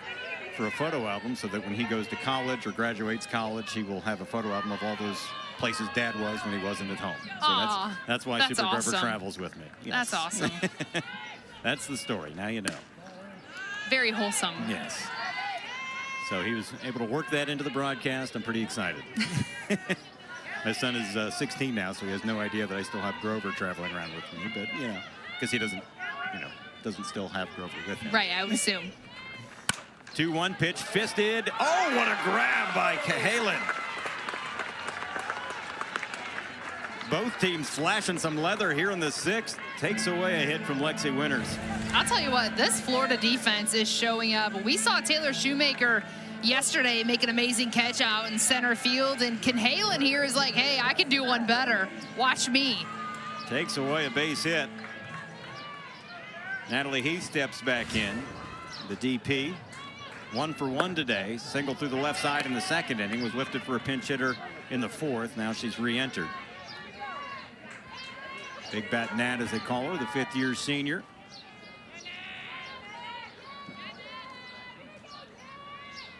for a photo album, so that when he goes to college or graduates college, he will have a photo album of all those places Dad was when he wasn't at home. So that's why Super awesome. Grover travels with me. Yes. That's awesome. That's the story. Now you know. Very wholesome. Yes. So he was able to work that into the broadcast. I'm pretty excited. My son is 16 now, so he has no idea that I still have Grover traveling around with me. But, you know, because he doesn't still have Grover with him. Right, I would assume. 2-1 pitch, fisted. Oh, what a grab by Cahalan. Both teams flashing some leather here in the 6th. Takes away a hit from Lexi Winters. I'll tell you what, this Florida defense is showing up. We saw Taylor Shoemaker yesterday make an amazing catch out in center field, and Cahalan here is like, hey, I can do one better. Watch me. Takes away a base hit. Natalie Heath steps back in. The DP, 1 for 1 today. Single through the left side in the 2nd inning. Was lifted for a pinch hitter in the 4th. Now she's re-entered. Big Bat Nat, as they call her, the 5th-year senior.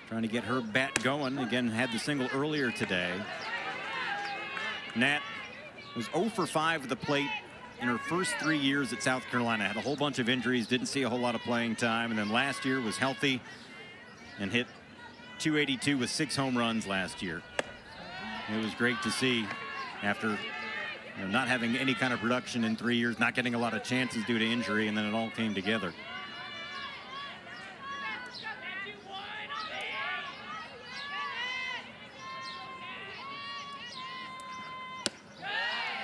trying to get her bat going. Again, had the single earlier today. Nat was 0 for 5 at the plate in her first 3 years at South Carolina. Had a whole bunch of injuries, didn't see a whole lot of playing time, and then last year was healthy and hit .282 with 6 home runs last year. It was great to see after not having any kind of production in 3 years, not getting a lot of chances due to injury, and then it all came together.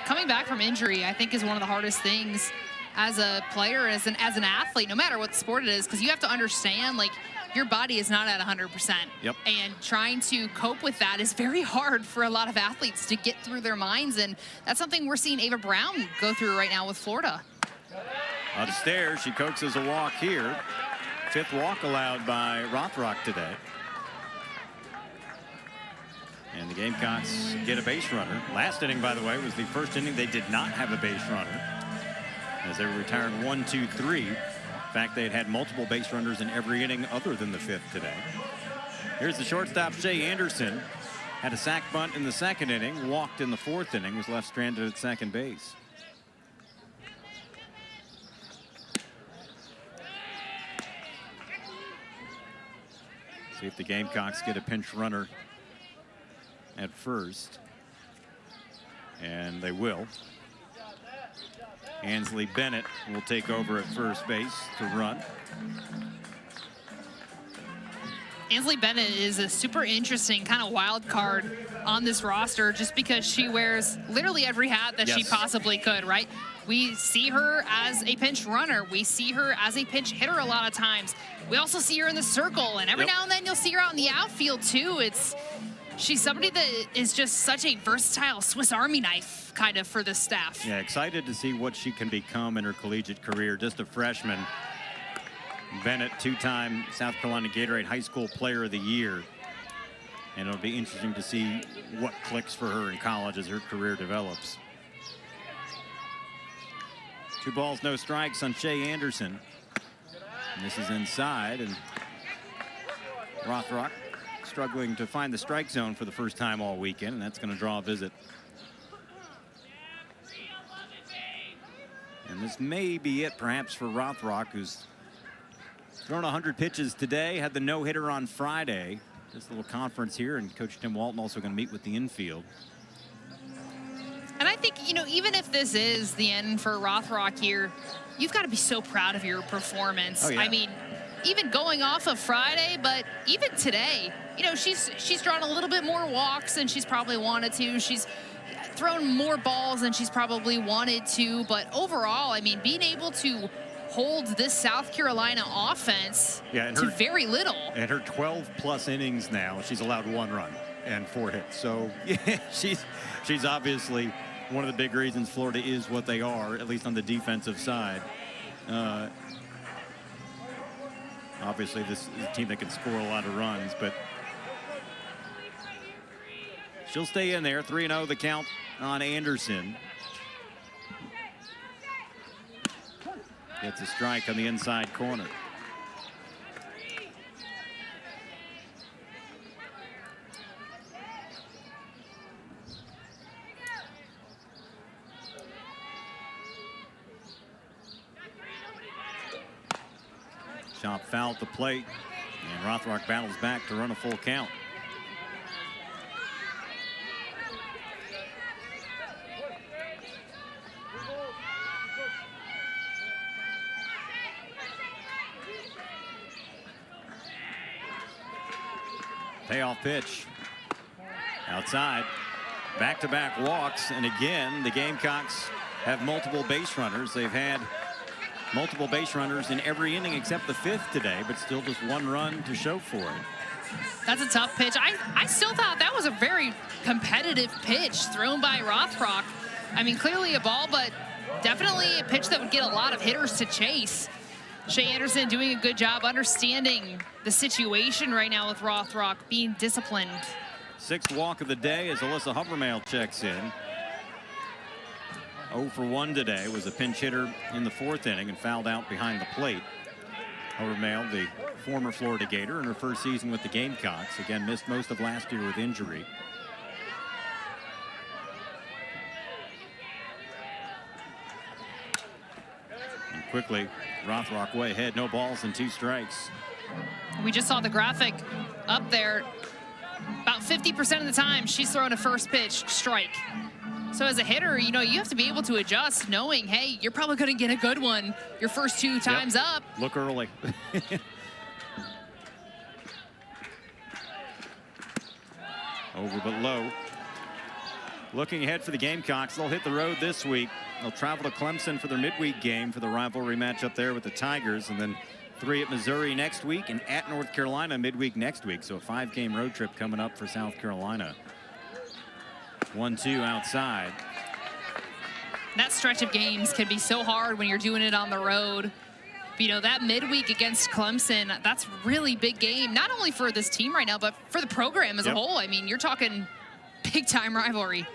Coming back from injury, I think, is one of the hardest things as a player, as an athlete, no matter what sport it is, because you have to understand, like, your body is not at 100%. Yep. And trying to cope with that is very hard for a lot of athletes to get through their minds. And that's something we're seeing Ava Brown go through right now with Florida. On the stairs, she coaxes a walk here. 5th walk allowed by Rothrock today. And the Gamecocks get a base runner. Last inning, by the way, was the first inning they did not have a base runner, as they were retired 1, 2, 3. In fact, they had multiple base runners in every inning other than the 5th today. Here's the shortstop, Shay Anderson. Had a sac bunt in the 2nd inning, walked in the 4th inning, was left stranded at second base. See if the Gamecocks get a pinch runner at first. And they will. Ansley Bennett will take over at first base to run. Ansley Bennett is a super interesting kind of wild card on this roster, just because she wears literally every hat that she possibly could, right? We see her as a pinch runner. We see her as a pinch hitter a lot of times. We also see her in the circle, and every now and then you'll see her out in the outfield too. She's somebody that is just such a versatile Swiss Army knife kind of for the staff. Yeah, excited to see what she can become in her collegiate career. Just a freshman. Bennett, 2-time South Carolina Gatorade High School Player of the Year. And it'll be interesting to see what clicks for her in college as her career develops. 2 balls, no strikes on Shay Anderson. And this is inside, and Rothrock struggling to find the strike zone for the first time all weekend, and that's going to draw a visit. And this may be it perhaps for Rothrock, who's thrown 100 pitches today, had the no-hitter on Friday. This little conference here, and Coach Tim Walton also going to meet with the infield. And I think, even if this is the end for Rothrock here, you've got to be so proud of your performance. Oh, yeah. I mean, even going off of Friday, but even today, she's drawn a little bit more walks than she's probably wanted to. She's thrown more balls than she's probably wanted to. But overall, I mean, being able to hold this South Carolina offense to very little. And her 12-plus innings now, she's allowed 1 run and 4 hits. So yeah, she's obviously one of the big reasons Florida is what they are, at least on the defensive side. Obviously, this is a team that can score a lot of runs, but she'll stay in there. 3-0 the count on Anderson. Gets a strike on the inside corner. Chop foul at the plate, and Rothrock battles back to run a full count. Payoff pitch. Outside. Back-to-back walks, and again, the Gamecocks have multiple base runners. They've had multiple base runners in every inning except the 5th today, but still just 1 run to show for it. That's a tough pitch. I still thought that was a very competitive pitch thrown by Rothrock. I mean, clearly a ball, but definitely a pitch that would get a lot of hitters to chase. Shay Anderson doing a good job understanding the situation right now with Rothrock, being disciplined. 6th walk of the day as Alyssa Hubermail checks in. 0 for 1 today, was a pinch hitter in the 4th inning and fouled out behind the plate. Overmail, the former Florida Gator, in her first season with the Gamecocks. Again, missed most of last year with injury. And quickly, Rothrock way ahead. No balls and 2 strikes. We just saw the graphic up there. About 50% of the time, she's throwing a first pitch strike. So as a hitter, you know, you have to be able to adjust, knowing, hey, you're probably going to get a good one your first 2 times up. Look early. Over but low. Looking ahead for the Gamecocks, they'll hit the road this week. They'll travel to Clemson for their midweek game for the rivalry matchup there with the Tigers, and then 3 at Missouri next week and at North Carolina midweek next week. So a 5-game road trip coming up for South Carolina. 1-2 outside. That stretch of games can be so hard when you're doing it on the road. But, you know, that midweek against Clemson, that's really big game, not only for this team right now, but for the program as a whole. I mean, you're talking big-time rivalry.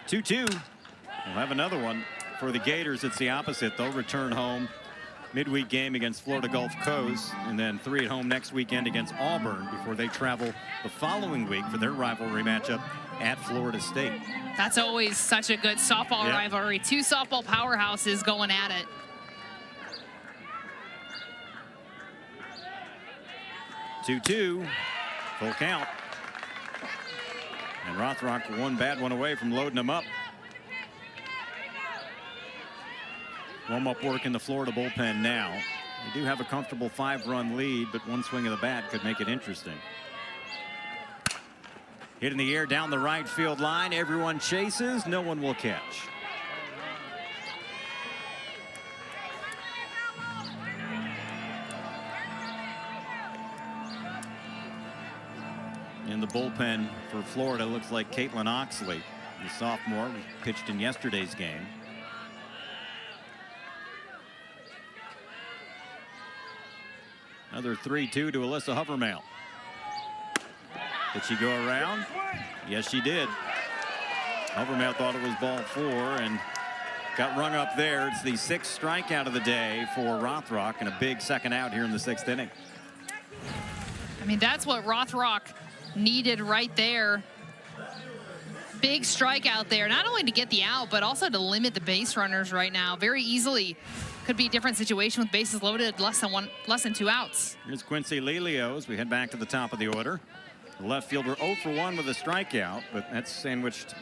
2-2. We'll have another one for the Gators. It's the opposite. They'll return home midweek game against Florida Gulf Coast, and then 3 at home next weekend against Auburn before they travel the following week for their rivalry matchup at Florida State. That's always such a good softball rivalry. 2 softball powerhouses going at it. Two, full count. And Rothrock one bad one away from loading them up. Warm-up work in the Florida bullpen now. They do have a comfortable 5-run lead, but one swing of the bat could make it interesting. Hit in the air down the right field line. Everyone chases. No one will catch. In the bullpen for Florida, looks like Caitlin Oxley, the sophomore, pitched in yesterday's game. Another 3-2 to Alyssa Hovermail. Did she go around? Yes, she did. Hovermail thought it was ball 4 and got rung up there. It's the 6th strikeout of the day for Rothrock and a big second out here in the 6th inning. I mean, that's what Rothrock needed right there. Big strikeout there, not only to get the out, but also to limit the base runners right now. Very easily could be a different situation with bases loaded, less than 2 outs. Here's Quincy Lelio as we head back to the top of the order. The left fielder 0 for 1 with a strikeout, but that's sandwiched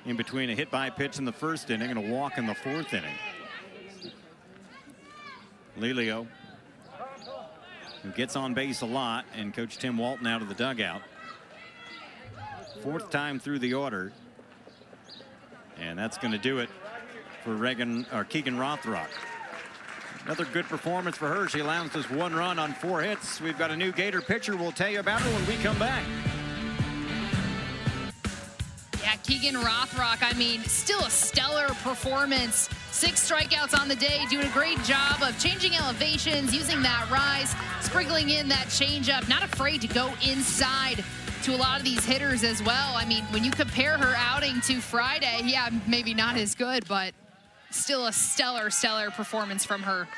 in between a hit by pitch in the 1st inning and a walk in the 4th inning. Lelio, who gets on base a lot, and Coach Tim Walton out of the dugout. 4th time through the order, and that's going to do it for Keegan Rothrock. Another good performance for her. She allows us 1 run on 4 hits. We've got a new Gator pitcher. We'll tell you about her when we come back. Yeah, Keegan Rothrock, I mean, still a stellar performance. 6 strikeouts on the day, doing a great job of changing elevations, using that rise, sprinkling in that changeup, not afraid to go inside to a lot of these hitters as well. I mean, when you compare her outing to Friday, yeah, maybe not as good, but still a stellar performance from her.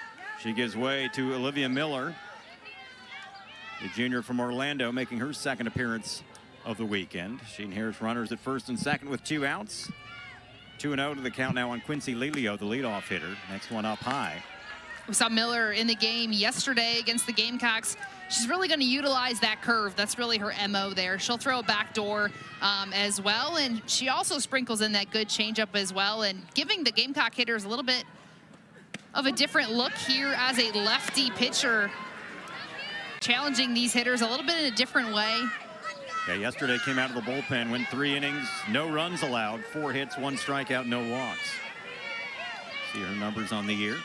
She gives way to Olivia Miller, the junior from Orlando, making her 2nd appearance of the weekend. She inherits runners at 1st and 2nd with 2 outs. 2-0 to the count now on Quincy Lelio, the leadoff hitter. Next one up high. We saw Miller in the game yesterday against the Gamecocks. She's really going to utilize that curve. That's really her MO there. She'll throw a backdoor as well, and she also sprinkles in that good changeup as well, and giving the Gamecock hitters a little bit of a different look here as a lefty pitcher, challenging these hitters a little bit in a different way. Yeah, yesterday came out of the bullpen, went 3 innings, no runs allowed, 4 hits, 1 strikeout, no walks. See her numbers on the year.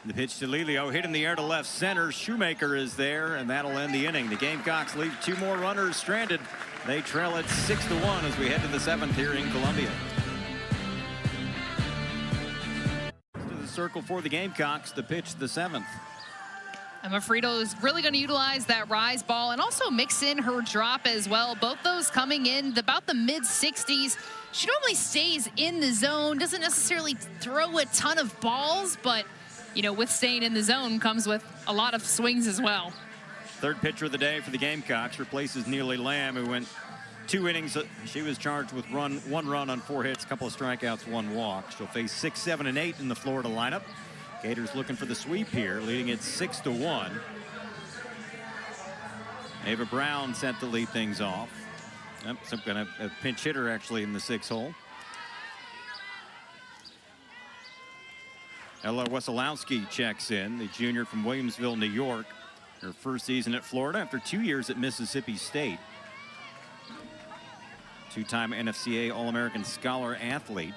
The pitch to Lelio, hit in the air to left center. Shoemaker is there, and that'll end the inning. The Gamecocks leave 2 more runners stranded. They trail it 6-1 as we head to the 7th here in Columbia. To the circle for the Gamecocks, the pitch, the 7th. And Mafrito is really going to utilize that rise ball and also mix in her drop as well. Both those coming in about the mid-60s. She normally stays in the zone, doesn't necessarily throw a ton of balls, but you know, with staying in the zone comes with a lot of swings as well. Third pitcher of the day for the Gamecocks replaces Neely Lamb, who went 2 innings. She was charged with 1 run on 4 hits, a couple of strikeouts, 1 walk. She'll face 6, 7, and 8 in the Florida lineup. Gators looking for the sweep here, leading it 6-1. Ava Brown set to lead things off. Some kind of a pinch hitter actually in the 6 hole. Ella Wesolowski checks in, the junior from Williamsville, New York. Her first season at Florida after 2 years at Mississippi State. 2-time NFCA All-American Scholar athlete.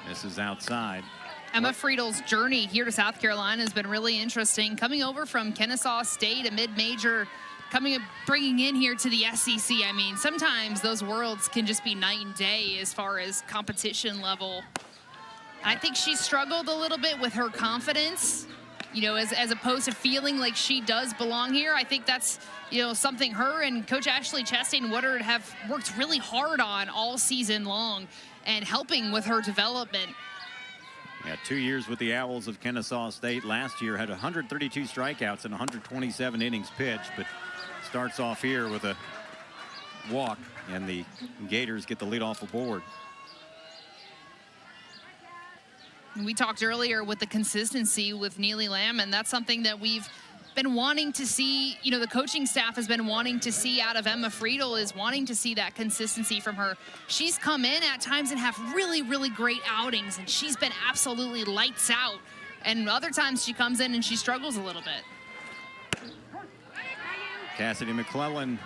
This is outside. Emma Friedel's journey here to South Carolina has been really interesting. Coming over from Kennesaw State, a mid-major, bringing in here to the SEC. I mean, sometimes those worlds can just be night and day as far as competition level. I think she struggled a little bit with her confidence, you know, as opposed to feeling like she does belong here. I think that's, you know, something her and Coach Ashley Chastain Woodard have worked really hard on all season long and helping with her development. Yeah, 2 years with the Owls of Kennesaw State. Last year had 132 strikeouts and 127 innings pitched, but starts off here with a walk, and the Gators get the lead off the board. We talked earlier with the consistency with Neely Lamb, and that's something that we've been wanting to see. You know, the coaching staff has been wanting to see out of Emma Friedel, is wanting to see that consistency from her. She's come in at times and have really, really great outings, and she's been absolutely lights out. And other times she comes in and she struggles a little bit. Cassidy McClellan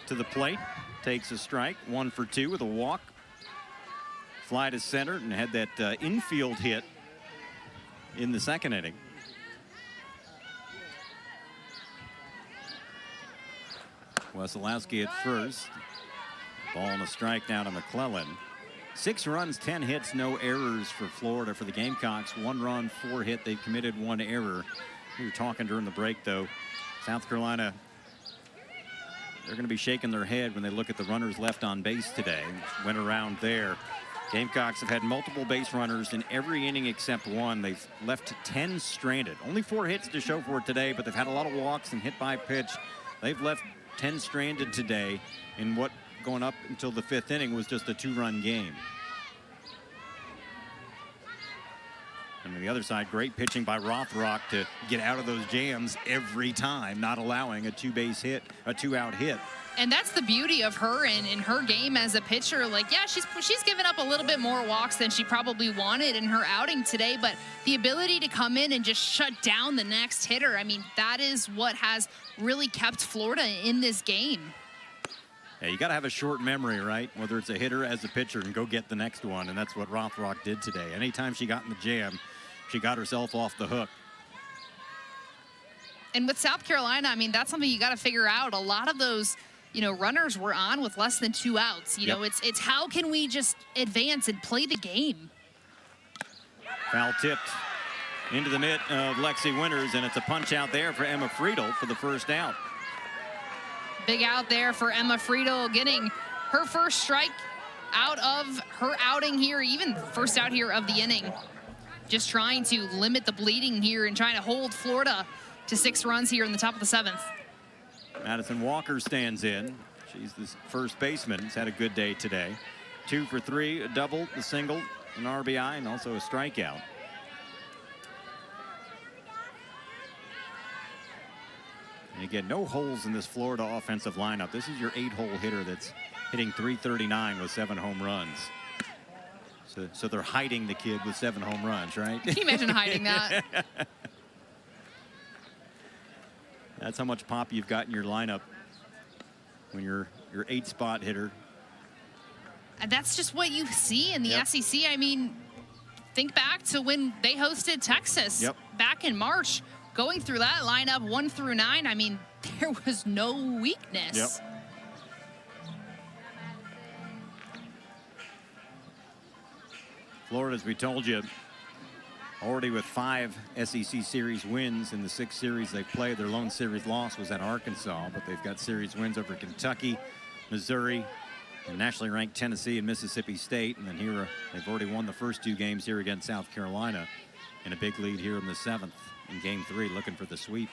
to the plate, takes a strike, 1 for 2 with a walk. Fly to center and had that infield hit in the 2nd inning. Wesolowski at first. Ball and a strike now to McClellan. 6 runs, 10 hits, no errors for Florida for the Gamecocks. 1 run, 4 hit. They've committed 1 error. We were talking during the break, though. South Carolina, they're going to be shaking their head when they look at the runners left on base today. Went around there. Gamecocks have had multiple base runners in every inning except 1. They've left 10 stranded. Only 4 hits to show for it today, but they've had a lot of walks and hit by pitch. They've left 10 stranded today in what, going up until the 5th inning, was just a 2-run game. And on the other side, great pitching by Rothrock to get out of those jams every time, not allowing a 2-base hit, a 2-out hit. And that's the beauty of her and in her game as a pitcher. Like, yeah, she's given up a little bit more walks than she probably wanted in her outing today, but the ability to come in and just shut down the next hitter, I mean, that is what has really kept Florida in this game. Yeah, you got to have a short memory, right? Whether it's a hitter as a pitcher, and go get the next one, and that's what Rothrock did today. Anytime she got in the jam, she got herself off the hook. And with South Carolina, I mean, that's something you got to figure out. A lot of those, you know, runners were on with less than 2 outs. You know, it's how can we just advance and play the game? Foul tipped into the mitt of Lexi Winters, and it's a punch out there for Emma Friedel for the first out. Big out there for Emma Friedel, getting her first strike out of her outing here, even first out here of the inning. Just trying to limit the bleeding here and trying to hold Florida to 6 runs here in the top of the 7th. Madison Walker stands in. She's the first baseman. He's had a good day today. 2 for 3, a double, a single, an RBI, and also a strikeout. And again, no holes in this Florida offensive lineup. This is your 8-hole hitter that's hitting .339 with 7 home runs. So they're hiding the kid with 7 home runs, right? Can you imagine hiding that? That's how much pop you've got in your lineup when you're your 8-spot hitter. And that's just what you see in the SEC. I mean, think back to when they hosted Texas back in March. Going through that lineup 1 through 9, I mean, there was no weakness. Florida, as we told you, already with 5 SEC series wins in the 6 series they played. Their lone series loss was at Arkansas, but they've got series wins over Kentucky, Missouri, and nationally ranked Tennessee and Mississippi State. And then here they've already won the first 2 games here against South Carolina in a big lead here in the 7th in game 3, looking for the sweep.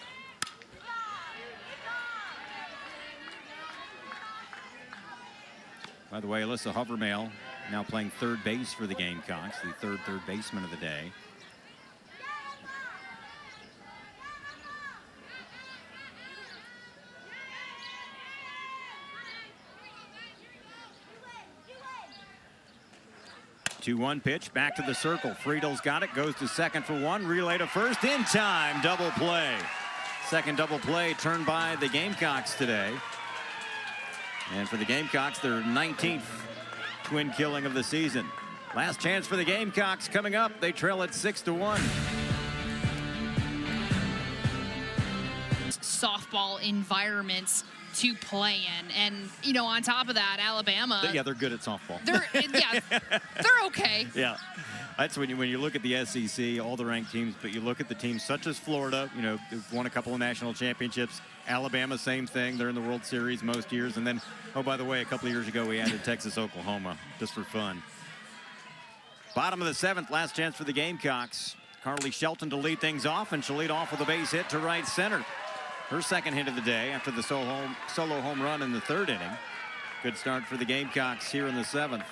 By the way, Alyssa Hovermail now playing third base for the Gamecocks, the third baseman of the day. Two-one pitch, back to the circle. Friedel's got it, goes to second for one, relay to first, in time, double play. Second double play turned by the Gamecocks today. And for the Gamecocks, their 19th twin killing of the season. Last chance for the Gamecocks coming up. They trail it 6-1. Softball environments to play in, and you know, on top of that, Alabama. Yeah, they're good at softball. They're okay. Yeah, that's when you look at the SEC, all the ranked teams, but you look at the teams such as Florida. You know, they've won a couple of national championships. Alabama, same thing. They're in the World Series most years. And then, oh, by the way, a couple of years ago we added Texas, Oklahoma, just for fun. Bottom of the 7th, last chance for the Gamecocks. Carly Shelton to lead things off, and she'll lead off with a base hit to right center. Her second hit of the day after the solo home run in the 3rd inning. Good start for the Gamecocks here in the 7th.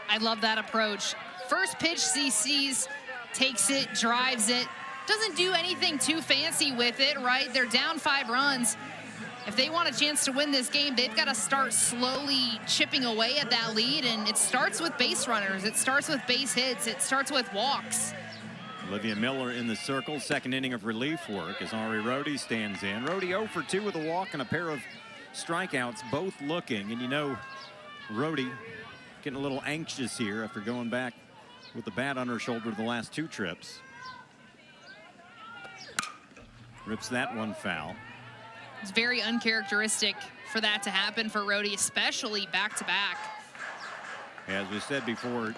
I love that approach. First pitch, CC's takes it, drives it. Doesn't do anything too fancy with it, right? They're down 5 runs. If they want a chance to win this game, they've got to start slowly chipping away at that lead, and it starts with base runners. It starts with base hits. It starts with walks. Olivia Miller in the circle, second inning of relief work as Ari Rhodey stands in. Rhodey 0 for 2 with a walk and a pair of strikeouts, both looking. And you know, Rhodey getting a little anxious here after going back with the bat on her shoulder the last 2 trips. Rips that one foul. It's very uncharacteristic for that to happen for Rhodey, especially back-to-back. As we said before,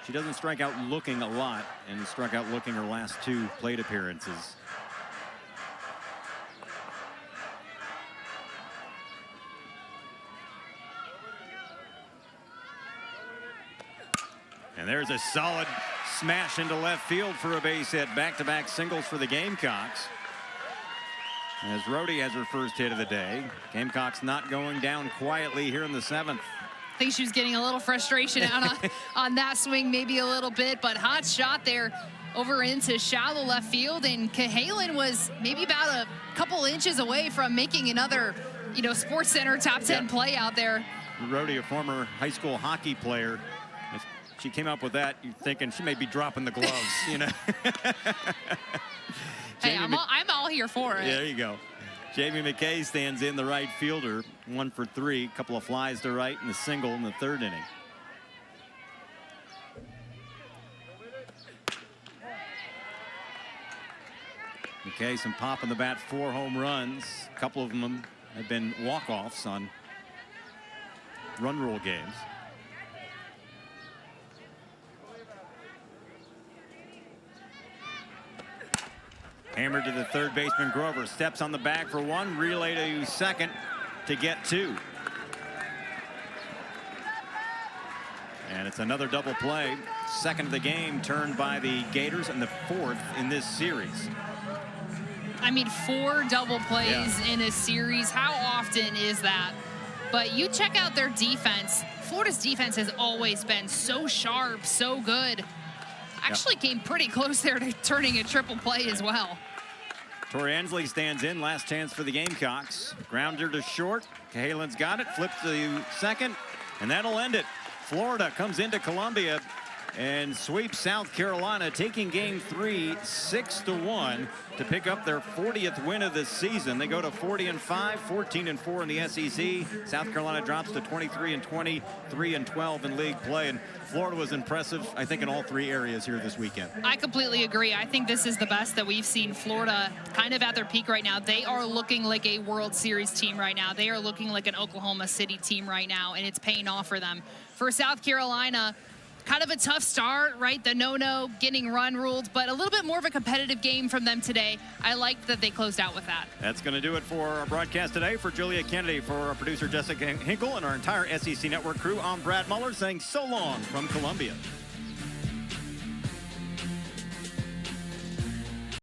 she doesn't strike out looking a lot, and struck out looking her last 2 plate appearances. And there's a solid smash into left field for a base hit. Back-to-back singles for the Gamecocks. As Rhodey has her first hit of the day. Gamecocks not going down quietly here in the 7th. I think she was getting a little frustration out on that swing, maybe a little bit, but hot shot there over into shallow left field, and Cahalan was maybe about a couple inches away from making another, you know, Sports Center top 10 play out there. Rhodey, a former high school hockey player, if she came up with that, you're thinking she may be dropping the gloves, you know. Hey, I'm all here for it. Yeah, there you go. Jamie McKay stands in, the right fielder, 1 for 3, a couple of flies to right and a single in the 3rd inning. McKay, some pop in the bat, 4 home runs. A couple of them have been walk-offs on run rule games. Hammered to the 3rd baseman, Grover. Steps on the bag for 1, relay to second to get 2. And it's another double play. Second of the game turned by the Gators, and the 4th in this series. I mean, 4 double plays in a series. How often is that? But you check out their defense. Florida's defense has always been so sharp, so good. Actually came pretty close there to turning a triple play as well. Tori Ansley stands in, last chance for the Gamecocks. Grounder to short. Cahalan's got it, flips to second, and that'll end it. Florida comes into Columbia and sweeps South Carolina, taking game 3 6-1 to pick up their 40th win of the season. They go to 40-5, 14-4 in the SEC. South Carolina drops to 23-20, 3-12 in league play. And Florida was impressive, I think, in all 3 areas here this weekend. I completely agree. I think this is the best that we've seen Florida kind of at their peak right now. They are looking like a World Series team right now. They are looking like an Oklahoma City team right now, and it's paying off for them. For South Carolina, Kind of a tough start, right? The no-no, getting run ruled, but a little bit more of a competitive game from them today. I like that they closed out with that. That's going to do it for our broadcast today. For Julia Kennedy, for our producer Jessica Hinkle, and our entire SEC Network crew, I'm Brad Muller saying so long from Columbia.